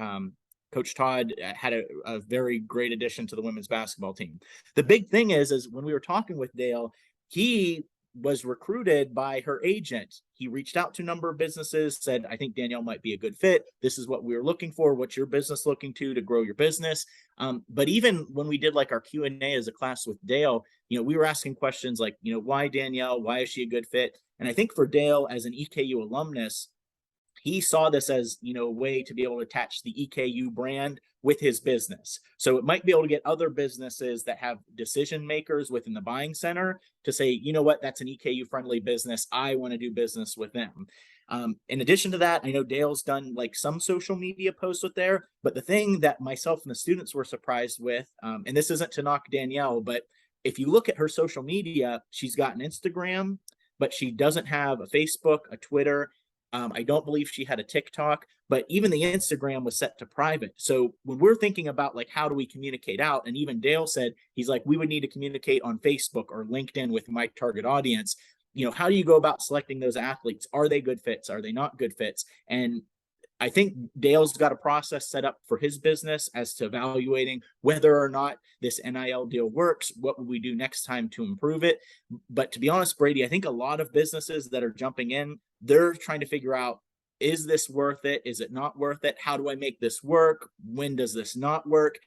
Todd had a very great addition to the women's basketball team. The big thing is when we were talking with Dale, he was recruited by her agent. He reached out to a number of businesses, said, I think Danielle might be a good fit. This is what we were looking for. What's your business looking to grow your business? But even when we did like our Q&A as a class with Dale, we were asking questions like, why Danielle? Why is she a good fit? And I think for Dale, as an EKU alumnus, he saw this as a way to be able to attach the EKU brand with his business. So it might be able to get other businesses that have decision makers within the buying center to say, what, that's an EKU friendly business. I want to do business with them. In addition to that, I know Dale's done like some social media posts with there, but the thing that myself and the students were surprised with, and this isn't to knock Danielle, but if you look at her social media, she's got an Instagram, but she doesn't have a Facebook, a Twitter. I don't believe she had a TikTok, but even the Instagram was set to private. So when we're thinking about like, how do we communicate out? And even Dale said, he's like, we would need to communicate on Facebook or LinkedIn with my target audience. How do you go about selecting those athletes? Are they good fits? Are they not good fits? And I think Dale's got a process set up for his business as to evaluating whether or not this NIL deal works. What would we do next time to improve it? But to be honest, Brady, I think a lot of businesses that are jumping in, they're trying to figure out, is this worth it? Is it not worth it? How do I make this work? When does this not work?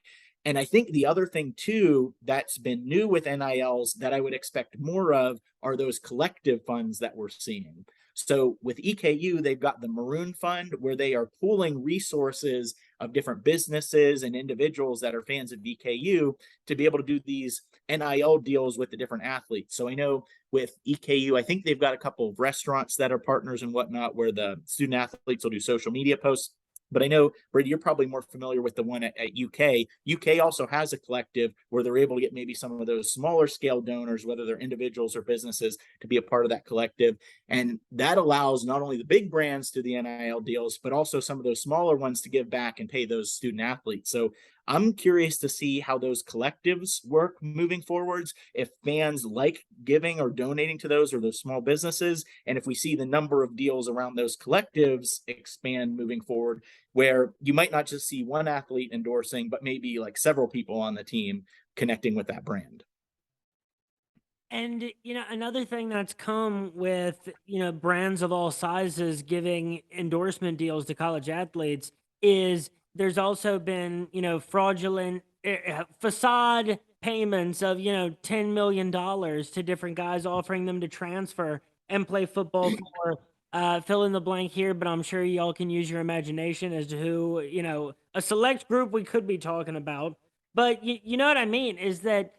And I think the other thing too that's been new with NILs that I would expect more of are those collective funds that we're seeing. So with EKU, they've got the Maroon Fund where they are pooling resources of different businesses and individuals that are fans of EKU to be able to do these NIL deals with the different athletes. So I know with EKU, I think they've got a couple of restaurants that are partners and whatnot where the student athletes will do social media posts. But I know, Brady, you're probably more familiar with the one at UK. UK also has a collective where they're able to get maybe some of those smaller scale donors, whether they're individuals or businesses, to be a part of that collective. And that allows not only the big brands to the NIL deals, but also some of those smaller ones to give back and pay those student athletes. So I'm curious to see how those collectives work moving forwards, if fans like giving or donating to those or those small businesses, and if we see the number of deals around those collectives expand moving forward, where you might not just see one athlete endorsing, but maybe like several people on the team connecting with that brand. And, another thing that's come with, brands of all sizes giving endorsement deals to college athletes is there's also been, fraudulent facade payments of, $10 million to different guys offering them to transfer and play football for fill in the blank here, but I'm sure y'all can use your imagination as to who, a select group we could be talking about. But you know what I mean is that,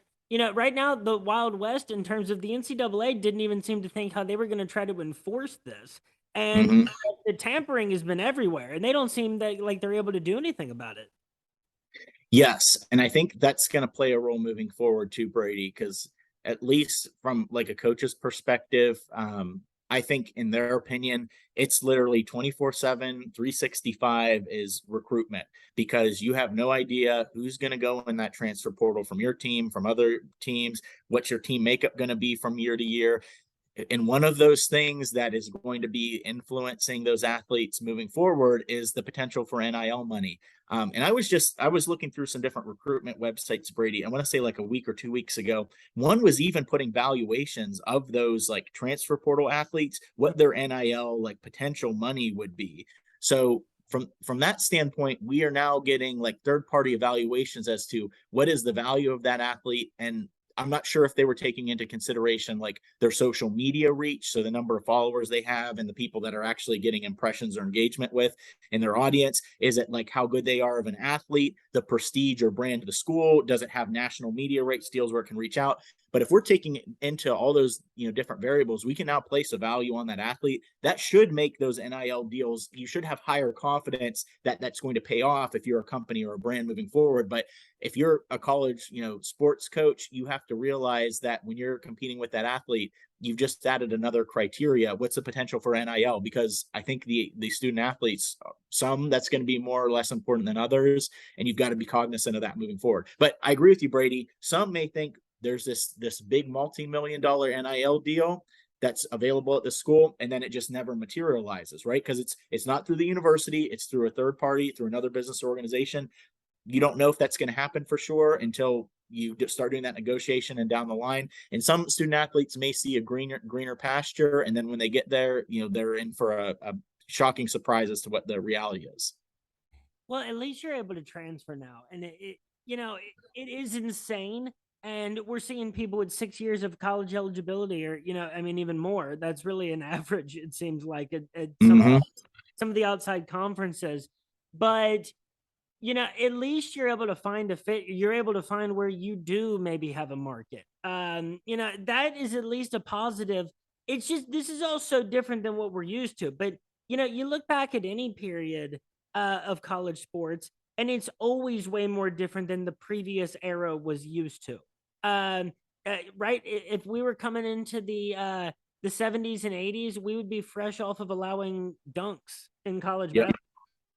right now, the Wild West, in terms of the NCAA, didn't even seem to think how they were going to try to enforce this. And the tampering has been everywhere, and they don't seem like they're able to do anything about it. Yes. And I think that's going to play a role moving forward too, Brady, because at least from like a coach's perspective, I think in their opinion, it's literally 24/7, 365 is recruitment, because you have no idea who's going to go in that transfer portal from your team, from other teams, what's your team makeup going to be from year to year. And one of those things that is going to be influencing those athletes moving forward is the potential for NIL money. And I was looking through some different recruitment websites, Brady. I want to say like a week or 2 weeks ago, one was even putting valuations of those like transfer portal athletes, what their NIL like potential money would be. So from that standpoint, we are now getting like third-party evaluations as to what is the value of that athlete. And I'm not sure if they were taking into consideration like their social media reach, so the number of followers they have and the people that are actually getting impressions or engagement with in their audience. Is it like how good they are of an athlete, the prestige or brand of the school? Does it have national media rights deals where it can reach out? But if we're taking into all those different variables, we can now place a value on that athlete. That should make those NIL deals, you should have higher confidence that that's going to pay off if you're a company or a brand moving forward. But if you're a college sports coach, you have to realize that when you're competing with that athlete, you've just added another criteria. What's the potential for NIL? Because I think the student athletes, some that's going to be more or less important than others, and you've got to be cognizant of that moving forward. But I agree with you, Brady. Some may think there's this big multi-million-dollar NIL deal that's available at the school, and then it just never materializes, right? Because it's not through the university, it's through a third party, through another business organization. You don't know if that's going to happen for sure until you start doing that negotiation and down the line. And some student athletes may see a greener pasture, and then when they get there, they're in for a shocking surprise as to what the reality is. Well, at least you're able to transfer now, and it is insane. And we're seeing people with 6 years of college eligibility, or I mean, even more. That's really an average. It seems like at some of the outside conferences, but at least you're able to find a fit. You're able to find where you do maybe have a market. That is at least a positive. It's just this is all so different than what we're used to. But you look back at any period of college sports, and it's always way more different than the previous era was used to. Right? If we were coming into the 70s and 80s, we would be fresh off of allowing dunks in college Yep. basketball.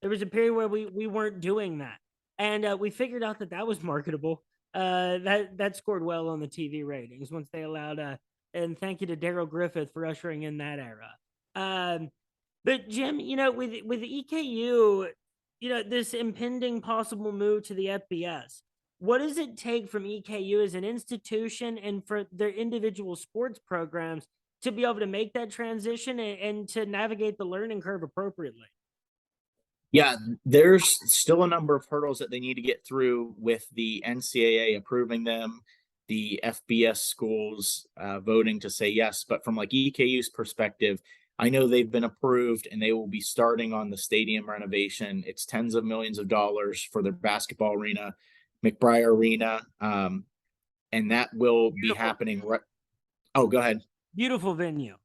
There was a period where we weren't doing that, and we figured out that was marketable. That scored well on the TV ratings once they allowed. And thank you to Daryl Griffith for ushering in that era. But Jim, with EKU, this impending possible move to the FBS, what does it take from EKU as an institution and for their individual sports programs to be able to make that transition and to navigate the learning curve appropriately? Yeah, there's still a number of hurdles that they need to get through with the NCAA approving them, the FBS schools voting to say yes. But from like EKU's perspective, I know they've been approved and they will be starting on the stadium renovation. It's tens of millions of dollars for their basketball arena, McBriar Arena, and that will be happening. Oh, go ahead. Beautiful venue.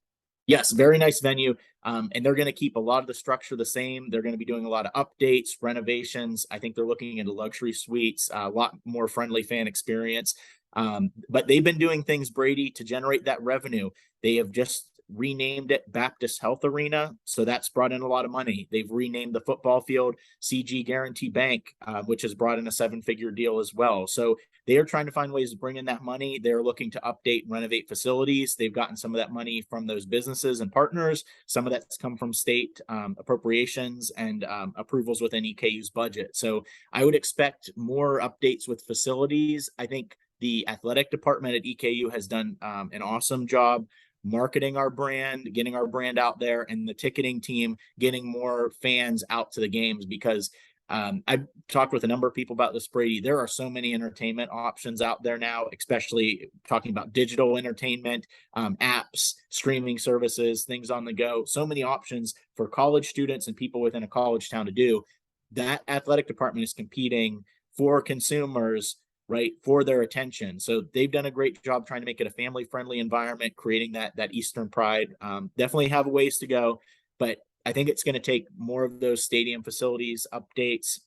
Yes, very nice venue. And they're going to keep a lot of the structure the same. They're going to be doing a lot of updates, renovations. I think they're looking into luxury suites, a lot more friendly fan experience. But they've been doing things, Brady, to generate that revenue. They have just renamed it Baptist Health Arena. So that's brought in a lot of money. They've renamed the football field CG Guarantee Bank, which has brought in a 7-figure deal as well. So they are trying to find ways to bring in that money. They're looking to update and renovate facilities. They've gotten some of that money from those businesses and partners. Some of that's come from state appropriations and approvals within EKU's budget. So I would expect more updates with facilities. I think the athletic department at EKU has done an awesome job marketing our brand, getting our brand out there, and the ticketing team getting more fans out to the games because I've talked with a number of people about this, Brady. There are so many entertainment options out there now, especially talking about digital entertainment, apps, streaming services, things on the go. So many options for college students and people within a college town to do. That athletic department is competing for consumers, right, for their attention. So they've done a great job trying to make it a family-friendly environment, creating that Eastern pride. Definitely have a ways to go, but I think it's going to take more of those stadium facilities updates.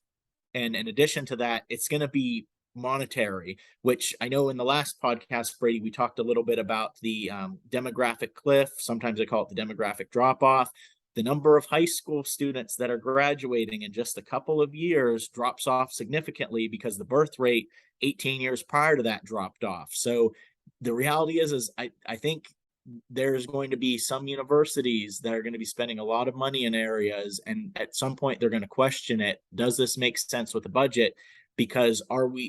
And in addition to that, it's going to be monetary, which I know in the last podcast, Brady, we talked a little bit about the demographic cliff. Sometimes they call it the demographic drop off. The number of high school students that are graduating in just a couple of years drops off significantly because the birth rate 18 years prior to that dropped off. So the reality is I think there's going to be some universities that are going to be spending a lot of money in areas, and at some point they're going to question it. Does this make sense with the budget? Because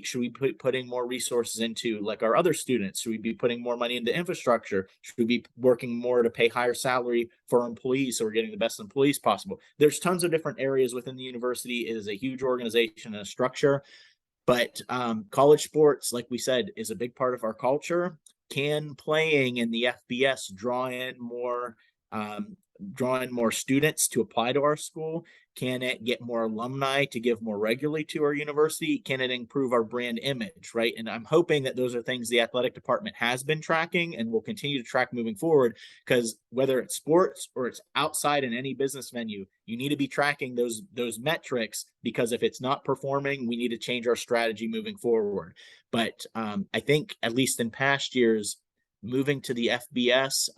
should we be putting more resources into like our other students? Should we be putting more money into infrastructure? Should we be working more to pay higher salary for our employees so we're getting the best employees possible? There's tons of different areas within the university. It is a huge organization and a structure, but college sports, like we said, is a big part of our culture. Can playing in the FBS draw in more students to apply to our school? Can it get more alumni to give more regularly to our university? Can it improve our brand image, right? And I'm hoping that those are things the athletic department has been tracking and will continue to track moving forward, because whether it's sports or it's outside in any business venue, you need to be tracking those metrics, because if it's not performing, we need to change our strategy moving forward. But I think at least in past years, moving to the FBS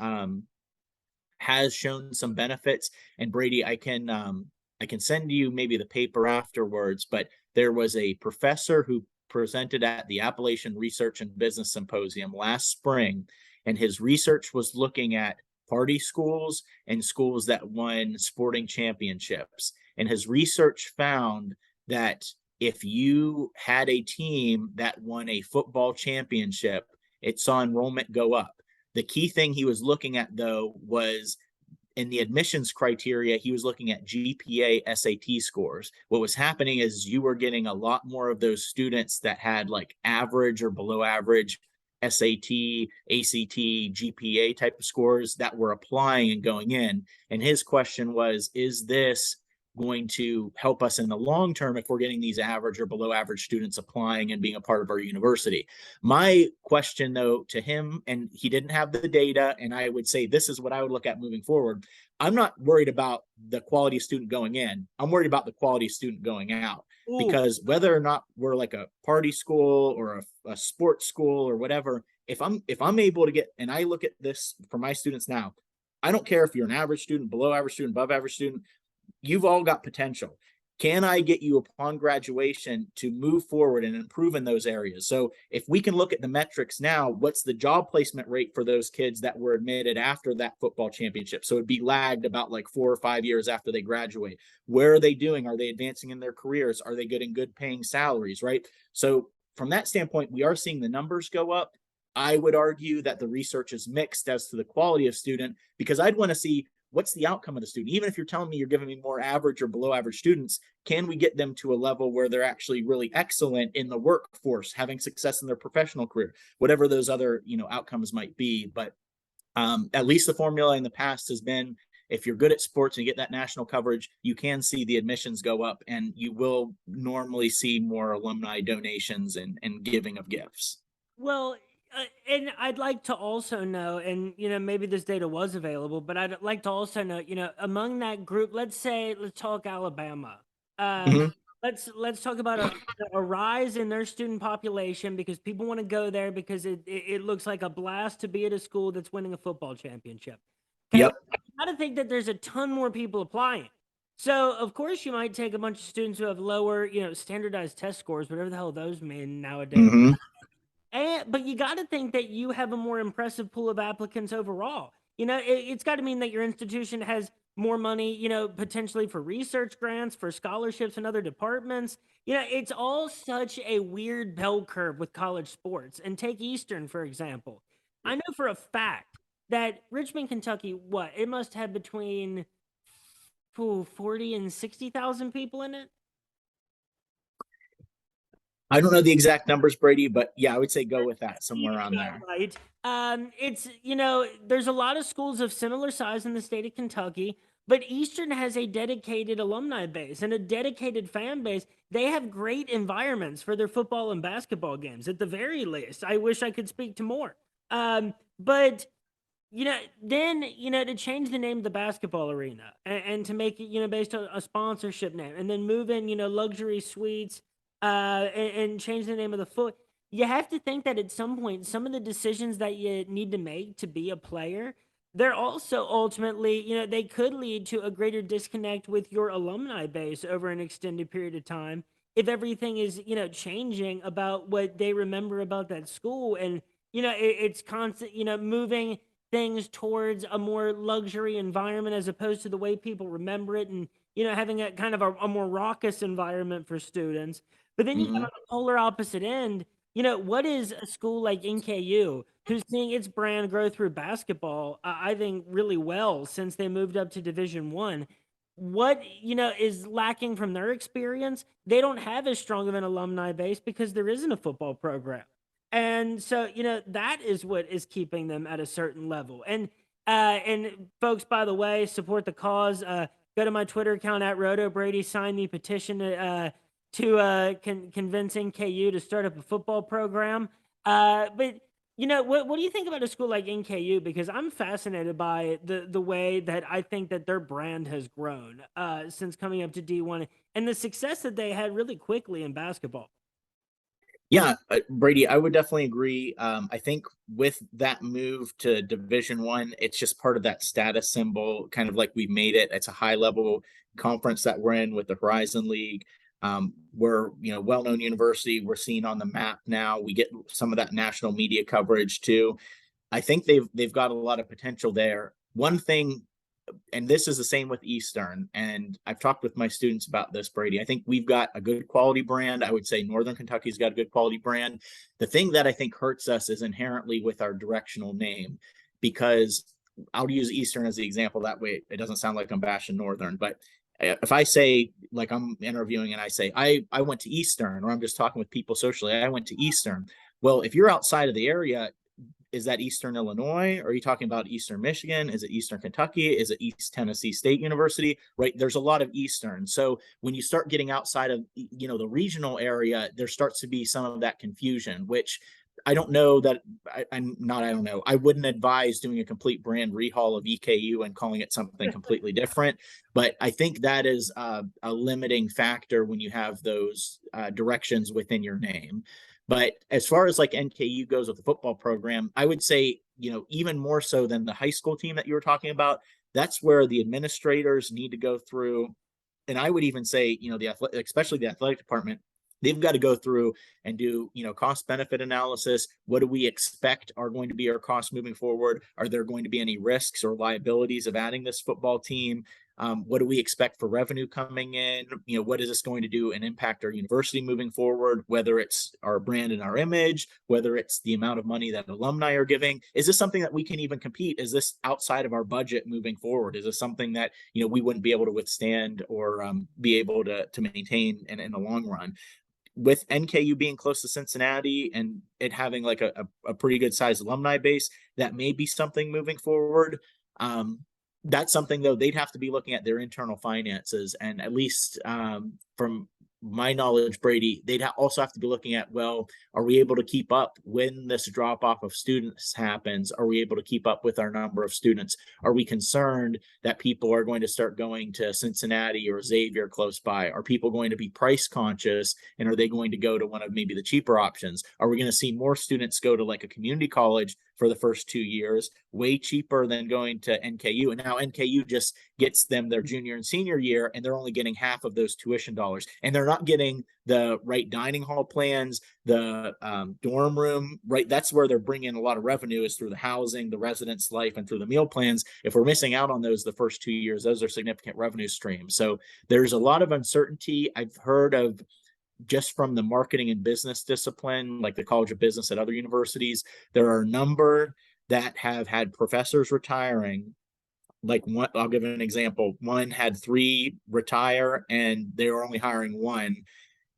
has shown some benefits. And Brady, I can send you maybe the paper afterwards, but there was a professor who presented at the Appalachian Research and Business Symposium last spring, and his research was looking at party schools and schools that won sporting championships. And his research found that if you had a team that won a football championship, it saw enrollment go up. The key thing he was looking at, though, was in the admissions criteria, he was looking at GPA SAT scores. What was happening is you were getting a lot more of those students that had like average or below average SAT, ACT, GPA type of scores that were applying and going in. And his question was, is this going to help us in the long term if we're getting these average or below average students applying and being a part of our university? My question, though, to him, and he didn't have the data, and I would say this is what I would look at moving forward. I'm not worried about the quality student going in. I'm worried about the quality student going out. Ooh. Because whether or not we're like a party school or a sports school or whatever, if I'm able to get, and I look at this for my students now, I don't care if you're an average student, below average student, above average student, you've all got potential. Can I get you upon graduation to move forward and improve in those areas? So if we can look at the metrics now, what's the job placement rate for those kids that were admitted after that football championship? So it'd be lagged about like 4 or 5 years after they graduate. Where are they doing? Are they advancing in their careers? Are they getting good paying salaries, right? So from that standpoint, we are seeing the numbers go up. I would argue that the research is mixed as to the quality of student, because I'd want to see what's the outcome of the student. Even if you're telling me you're giving me more average or below average students, can we get them to a level where they're actually really excellent in the workforce, having success in their professional career, whatever those other, outcomes might be. But at least the formula in the past has been, if you're good at sports and you get that national coverage, you can see the admissions go up, and you will normally see more alumni donations and giving of gifts. Well, and I'd like to also know, and maybe this data was available, but I'd like to also know, among that group, let's talk Alabama. Um, Mhm. let's talk about a rise in their student population because people want to go there because it looks like a blast to be at a school that's winning a football championship. Okay, Yep. I gotta think that there's a ton more people applying. So of course you might take a bunch of students who have lower, standardized test scores, whatever the hell those mean nowadays. Hmm. But you got to think that you have a more impressive pool of applicants overall. It's got to mean that your institution has more money, potentially for research grants, for scholarships and other departments. It's all such a weird bell curve with college sports. And take Eastern, for example. I know for a fact that Richmond, Kentucky, it must have between 40 and 60,000 people in it. I don't know the exact numbers, Brady, but yeah, I would say go with that somewhere around Yeah, there. right. It's there's a lot of schools of similar size in the state of Kentucky, but Eastern has a dedicated alumni base and a dedicated fan base. They have great environments for their football and basketball games, at the very least. I wish I could speak to more. But then to change the name of the basketball arena and to make it based on a sponsorship name, and then move in luxury suites, and change the name of the foot. You have to think that at some point, some of the decisions that you need to make to be a player, they're also ultimately, they could lead to a greater disconnect with your alumni base over an extended period of time if everything is, changing about what they remember about that school. And, it's constant, moving things towards a more luxury environment as opposed to the way people remember it, and, having a kind of a more raucous environment for students. But then you got Hmm. on the polar opposite end, what is a school like NKU who's seeing its brand grow through basketball, I think really well since they moved up to Division 1. What, is lacking from their experience? They don't have as strong of an alumni base because there isn't a football program. And so, that is what is keeping them at a certain level. And folks, by the way, support the cause. Go to my Twitter account at RotoBrady, sign the petition to convince NKU to start up a football program. But what do you think about a school like NKU? Because I'm fascinated by the way that I think that their brand has grown since coming up to D1, and the success that they had really quickly in basketball. Yeah, Brady, I would definitely agree. I think with that move to Division 1, it's just part of that status symbol, kind of like we've made it. It's a high level conference that we're in with the Horizon League. We're well known university. We're seen on the map now. We get some of that national media coverage too. I think they've got a lot of potential there. One thing and this is the same with Eastern. And I've talked with my students about this, Brady. I think we've got a good quality brand. I would say Northern Kentucky's got a good quality brand. The thing that I think hurts us is inherently with our directional name, because I'll use Eastern as the example. That way it doesn't sound like I'm bashing Northern. But if I say, like, I'm interviewing and I say, I went to Eastern, or I'm just talking with people socially, I went to Eastern. Well, if you're outside of the area, is that Eastern Illinois? Are you talking about Eastern Michigan? Is it Eastern Kentucky? Is it East Tennessee State University? Right? There's a lot of Eastern. So when you start getting outside of, the regional area, there starts to be some of that confusion, which I don't know that I don't know. I wouldn't advise doing a complete brand rehaul of EKU and calling it something completely different. But I think that is a limiting factor when you have those directions within your name. But as far as like NKU goes with the football program, I would say, even more so than the high school team that you were talking about, that's where the administrators need to go through. And I would even say, especially the athletic department, they've got to go through and do, cost benefit analysis. What do we expect are going to be our costs moving forward? Are there going to be any risks or liabilities of adding this football team? What do we expect for revenue coming in? What is this going to do and impact our university moving forward? Whether it's our brand and our image, whether it's the amount of money that alumni are giving. Is this something that we can even compete? Is this outside of our budget moving forward? Is this something that, we wouldn't be able to withstand or be able to maintain in the long run? With NKU being close to Cincinnati and it having like a pretty good sized alumni base, that may be something moving forward. That's something, though, they'd have to be looking at their internal finances. And at least from my knowledge, Brady, they'd also have to be looking at, well, are we able to keep up when this drop off of students happens? Are we able to keep up with our number of students? Are we concerned that people are going to start going to Cincinnati or Xavier close by? Are people going to be price conscious, and are they going to go to one of maybe the cheaper options? Are we going to see more students go to like a community college for the first 2 years, way cheaper than going to NKU? And now NKU just gets them their junior and senior year, and they're only getting half of those tuition dollars. And they're not getting the right dining hall plans, the dorm room, right? That's where they're bringing a lot of revenue, is through the housing, the residence life, and through the meal plans. If we're missing out on those the first 2 years, those are significant revenue streams. So there's a lot of uncertainty. I've heard of, just from the marketing and business discipline, like the College of Business at other universities, there are a number that have had professors retiring. Like one, I'll give an example. One had 3 retire, and they were only hiring 1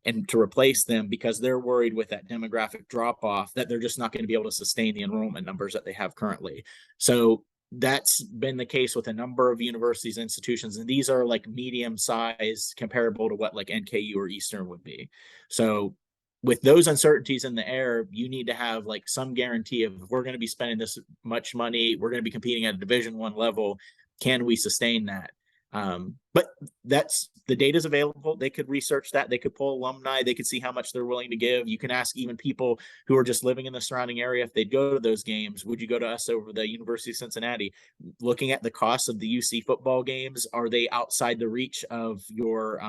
and to replace them, because they're worried with that demographic drop off that they're just not going to be able to sustain the enrollment numbers that they have currently. So that's been the case with a number of universities, institutions, and these are like medium size, comparable to what like NKU or Eastern would be. So with those uncertainties in the air, you need to have like some guarantee of, if we're going to be spending this much money, we're going to be competing at a Division I level, can we sustain that? But that's, the data's available. They could research that. They could pull alumni. They could see how much they're willing to give. You can ask even people who are just living in the surrounding area if they'd go to those games. Would you go to us over the University of Cincinnati? Looking at the cost of the UC football games, are they outside the reach of your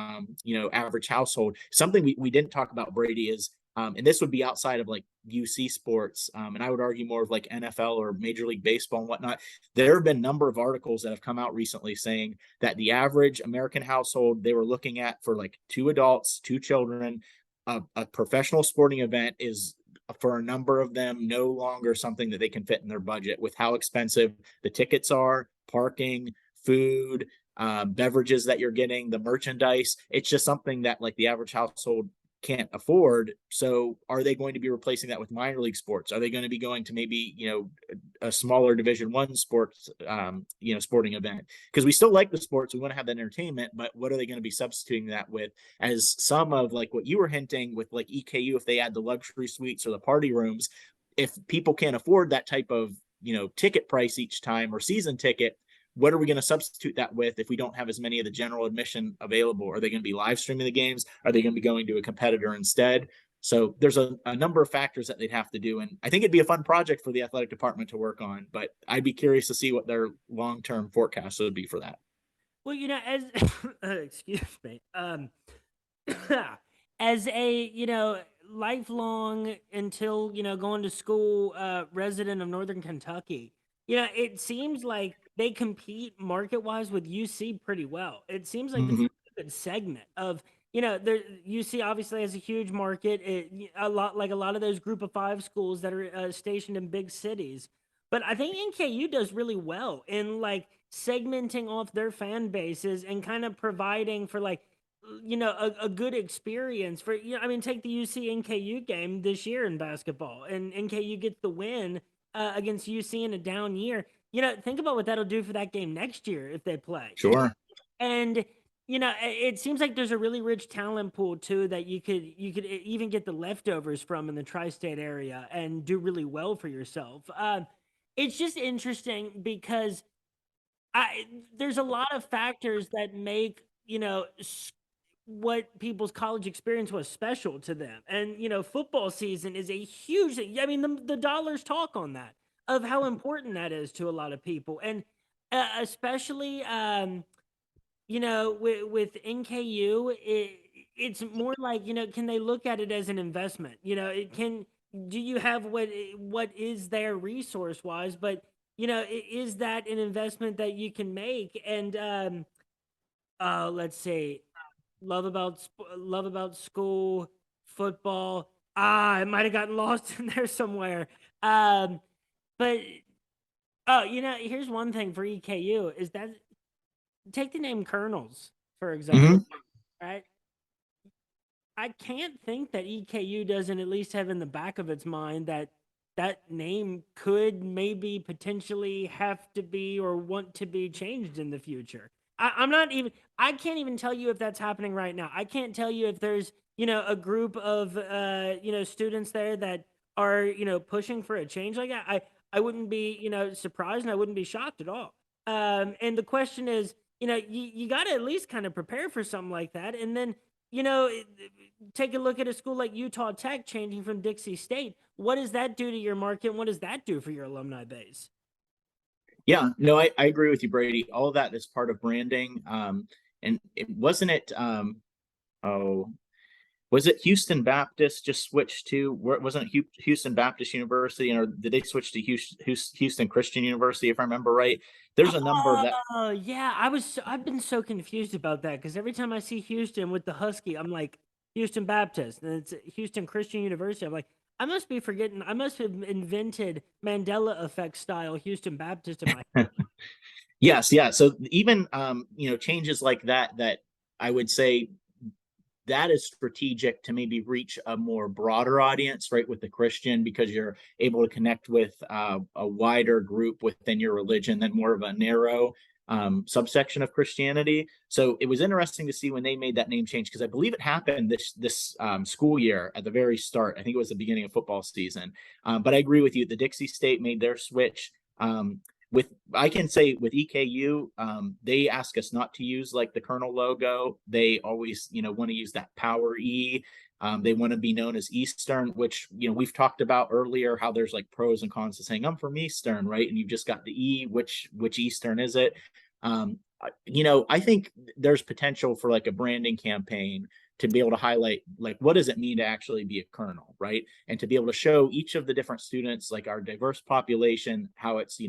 average household? Something we didn't talk about, Brady, is and this would be outside of like UC sports, and I would argue more of like NFL or Major League Baseball and whatnot. There have been a number of articles that have come out recently saying that the average American household, they were looking at, for like 2 adults, 2 children, a professional sporting event is, for a number of them, no longer something that they can fit in their budget, with how expensive the tickets are, parking, food, beverages that you're getting, the merchandise. It's just something that like the average household can't afford. So are they going to be replacing that with minor league sports? Are they going to be going to maybe, a smaller Division I sports, sporting event? Because we still like the sports, we want to have that entertainment, but what are they going to be substituting that with? As some of like what you were hinting with like EKU, if they add the luxury suites or the party rooms, if people can't afford that type of, ticket price each time, or season ticket, what are we going to substitute that with if we don't have as many of the general admission available? Are they going to be live streaming the games? Are they going to be going to a competitor instead? So there's a number of factors that they'd have to do. And I think it'd be a fun project for the athletic department to work on, but I'd be curious to see what their long-term forecast would be for that. Well, as excuse me, as a lifelong, until going to school, resident of Northern Kentucky, it seems like they compete market wise with UC pretty well. It seems like it's Mhm. a good segment of, there UC obviously has a huge market. A lot like a lot of those group of five schools that are stationed in big cities. But I think NKU does really well in like segmenting off their fan bases and kind of providing for like, a good experience for, I mean, take the UC NKU game this year in basketball, and NKU gets the win against UC in a down year. Think about what that'll do for that game next year if they play. Sure. And it seems like there's a really rich talent pool too that you could even get the leftovers from in the tri-state area and do really well for yourself. It's just interesting because I there's a lot of factors that make what people's college experience was special to them. And, football season is a huge thing. I mean, the dollars talk on that of how important that is to a lot of people. And especially, with NKU, it's more like, can they look at it as an investment? Do you have what is there resource wise, but, is that an investment that you can make? And, let's see, love about school, football. I might have gotten lost in there somewhere. But oh, here's one thing for EKU is that take the name Colonels, for example, Hmm. right? I can't think that EKU doesn't at least have in the back of its mind that that name could maybe potentially have to be or want to be changed in the future. I'm not even, I can't even tell you if that's happening right now. I can't tell you if there's, a group of, students there that are, pushing for a change like that. I wouldn't be, surprised, and I wouldn't be shocked at all. And the question is, you got to at least kind of prepare for something like that. And then, you know, take a look at a school like Utah Tech changing from Dixie State. What does that do to your market? And what does that do for your alumni base? Yeah, no, I agree with you, Brady. All of that is part of branding. And it wasn't it. Oh, was it Houston Baptist just switched to? Wasn't it Houston Baptist University, or did they switch to Houston Christian University? If I remember right, there's a number that. Oh yeah, I've been so confused about that because every time I see Houston with the Husky, I'm like Houston Baptist, and it's Houston Christian University. I'm like, I must be forgetting. I must have invented Mandela effect style Houston Baptist in my. Yes, yeah. So even changes like that I would say that is strategic to maybe reach a more broader audience, right, with the Christian, because you're able to connect with a wider group within your religion than more of a narrow subsection of Christianity. So it was interesting to see when they made that name change, because I believe it happened this school year at the very start. I think it was the beginning of football season. But I agree with you. The Dixie State made their switch. With I can say with EKU, they ask us not to use like the Colonel logo. They always, want to use that Power E. They want to be known as Eastern, which we've talked about earlier. How there's like pros and cons to saying I'm from Eastern, right? And you've just got the E. Which Eastern is it? I think there's potential for like a branding campaign to be able to highlight like what does it mean to actually be a colonel, right? And to be able to show each of the different students, like our diverse population, how it's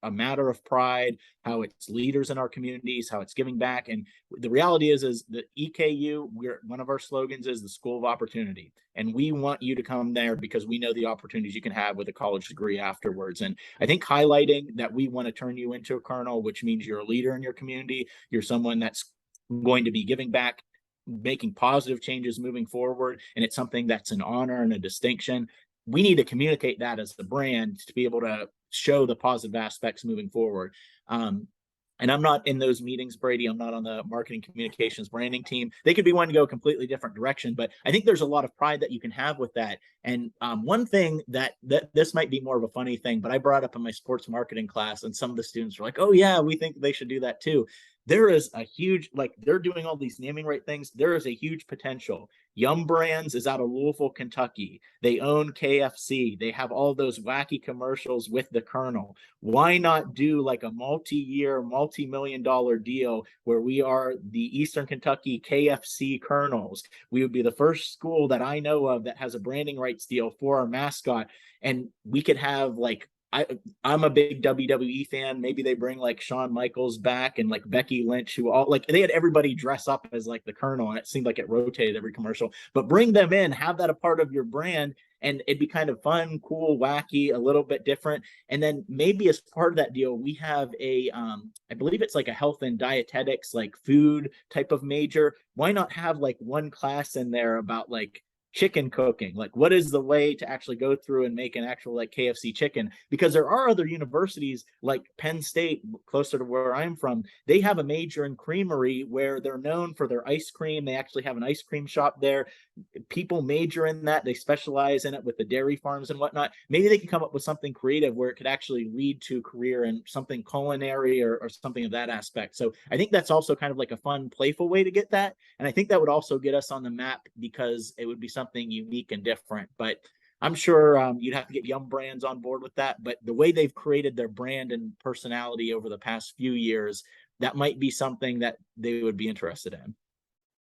a matter of pride, how it's leaders in our communities, how it's giving back. And the reality is that EKU, one of our slogans is the school of opportunity. And we want you to come there because we know the opportunities you can have with a college degree afterwards. And I think highlighting that we want to turn you into a colonel, which means you're a leader in your community, you're someone that's going to be giving back, making positive changes moving forward, and it's something that's an honor and a distinction. We need to communicate that as the brand to be able to show the positive aspects moving forward. And I'm not in those meetings, Brady. I'm not on the marketing communications branding team. They could be one to go a completely different direction, but I think there's a lot of pride that you can have with that. And one thing that this might be more of a funny thing, but I brought up in my sports marketing class, and some of the students were like, "Oh yeah, we think they should do that too." There is a huge, like, they're doing all these naming right things. There is a huge potential. Yum Brands is out of Louisville, Kentucky. They own KFC. They have all those wacky commercials with the Colonel. Why not do like a multi-year, multi-million dollar deal where we are the Eastern Kentucky KFC Colonels? We would be the first school that I know of that has a branding rights deal for our mascot. And we could have like I'm a big WWE fan. Maybe they bring like Shawn Michaels back and like Becky Lynch, who all like they had everybody dress up as like the Colonel, and it seemed like it rotated every commercial. But bring them in, have that a part of your brand, and it'd be kind of fun, cool, wacky, a little bit different. And then maybe as part of that deal, we have a I believe it's like a health and dietetics, like food type of major. Why not have like one class in there about like chicken cooking, like what is the way to actually go through and make an actual like KFC chicken, because there are other universities like Penn State, closer to where I'm from, they have a major in creamery where they're known for their ice cream. They actually have an ice cream shop there. People major in that, they specialize in it with the dairy farms and whatnot. Maybe they can come up with something creative where it could actually lead to a career in something culinary or something of that aspect. So I think that's also kind of like a fun, playful way to get that. And I think that would also get us on the map because it would be something unique and different. But I'm sure you'd have to get Yum Brands on board with that. But the way they've created their brand and personality over the past few years, that might be something that they would be interested in.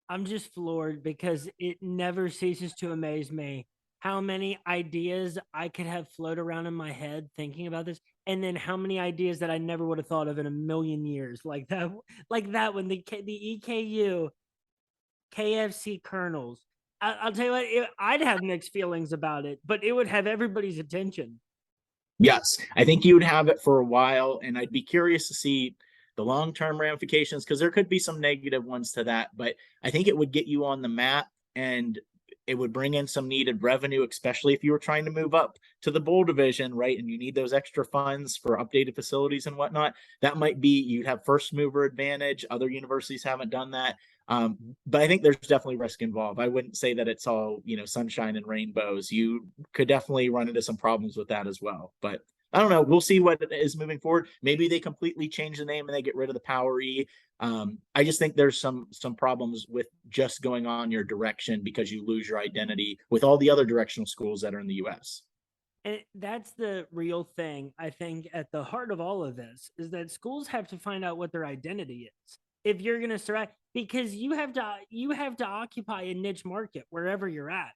I'm just floored because it never ceases to amaze me how many ideas I could have float around in my head thinking about this, and then how many ideas that I never would have thought of in a million years, like that one, the EKU KFC kernels. I'll tell you what, I'd have mixed feelings about it, but it would have everybody's attention. Yes, I think you would have it for a while, and I'd be curious to see the long-term ramifications because there could be some negative ones to that, but I think it would get you on the map and it would bring in some needed revenue, especially if you were trying to move up to the bowl division, right? And you need those extra funds for updated facilities and whatnot. That might be you'd have first mover advantage. Other universities haven't done that. But I think there's definitely risk involved. I wouldn't say that it's all, sunshine and rainbows. You could definitely run into some problems with that as well. But I don't know. We'll see what it is moving forward. Maybe they completely change the name and they get rid of the Power E. I just think there's some problems with just going on your direction because you lose your identity with all the other directional schools that are in the U.S. And that's the real thing, I think, at the heart of all of this is that schools have to find out what their identity is if you're going to survive, because you have to occupy a niche market wherever you're at.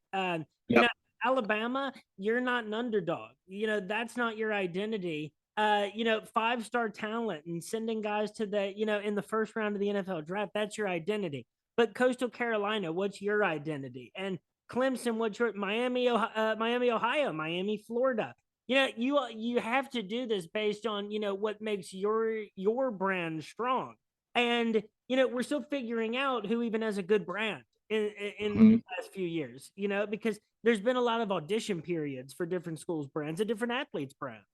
Yep. Alabama, you're not an underdog. That's not your identity. 5-star talent and sending guys to in the first round of the NFL draft, that's your identity. But Coastal Carolina, what's your identity? And Clemson, what's your Miami, Ohio, Miami, Florida? You have to do this based on what makes your brand strong. And we're still figuring out who even has a good brand in Mm-hmm. the past few years. Because there's been a lot of audition periods for different schools' brands and different athletes' brands.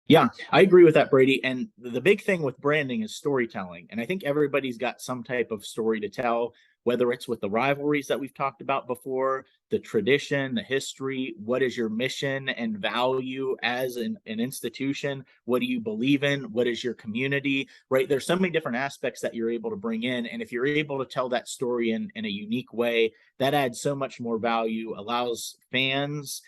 Yeah, I agree with that, Brady. And the big thing with branding is storytelling. And I think everybody's got some type of story to tell, whether it's with the rivalries that we've talked about before, the tradition, the history. What is your mission and value as an institution? What do you believe in? What is your community? Right? There's so many different aspects that you're able to bring in. And if you're able to tell that story in a unique way, that adds so much more value, allows fans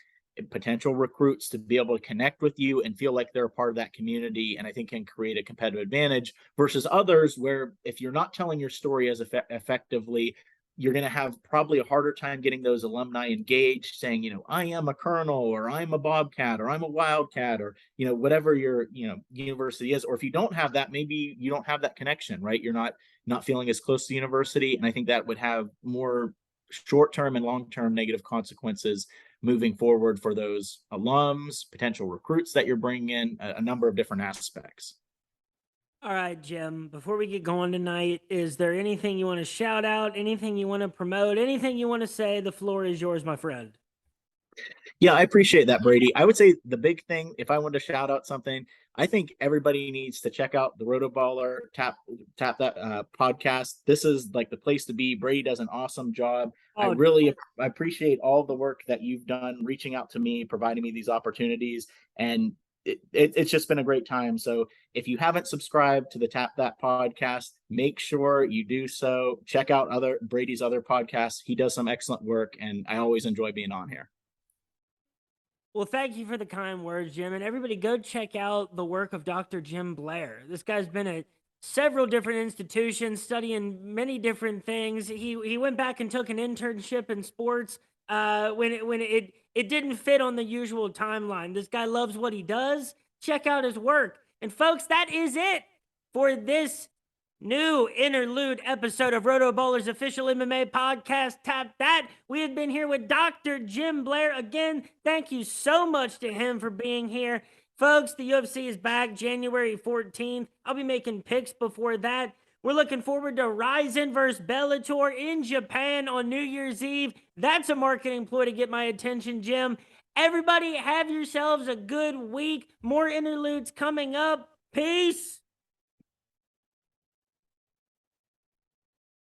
potential recruits to be able to connect with you and feel like they're a part of that community, and I think can create a competitive advantage versus others where if you're not telling your story as effectively, you're going to have probably a harder time getting those alumni engaged, saying, I am a Colonel, or I'm a Bobcat, or I'm a Wildcat, or whatever your university is. Or if you don't have that, maybe you don't have that connection, right? You're not feeling as close to the university, and I think that would have more short-term and long-term negative consequences moving forward for those alums, potential recruits that you're bringing in, a number of different aspects. All right, Jim, before we get going tonight, is there anything you want to shout out, anything you want to promote, anything you want to say? The floor is yours, my friend. Yeah, I appreciate that, Brady. I would say the big thing, if I wanted to shout out something, I think everybody needs to check out the Rotoballer Tap That podcast. This is like the place to be. Brady does an awesome job. I appreciate all the work that you've done, reaching out to me, providing me these opportunities, and it's just been a great time. So if you haven't subscribed to the Tap That podcast, make sure you do so. Check out Brady's other podcasts. He does some excellent work, and I always enjoy being on here. Well, thank you for the kind words, Jim. And everybody go check out the work of Dr. Jim Blair. This guy's been at several different institutions studying many different things. He went back and took an internship in sports when it didn't fit on the usual timeline. This guy loves what he does. Check out his work. And folks, that is it for this new interlude episode of Roto Bowler's official MMA podcast. Tap that. We have been here with Dr. Jim Blair. Again, thank you so much to him for being here. Folks, the UFC is back January 14th. I'll be making picks before that. We're looking forward to Ryzen versus Bellator in Japan on New Year's Eve. That's a marketing ploy to get my attention, Jim. Everybody have yourselves a good week. More interludes coming up. Peace.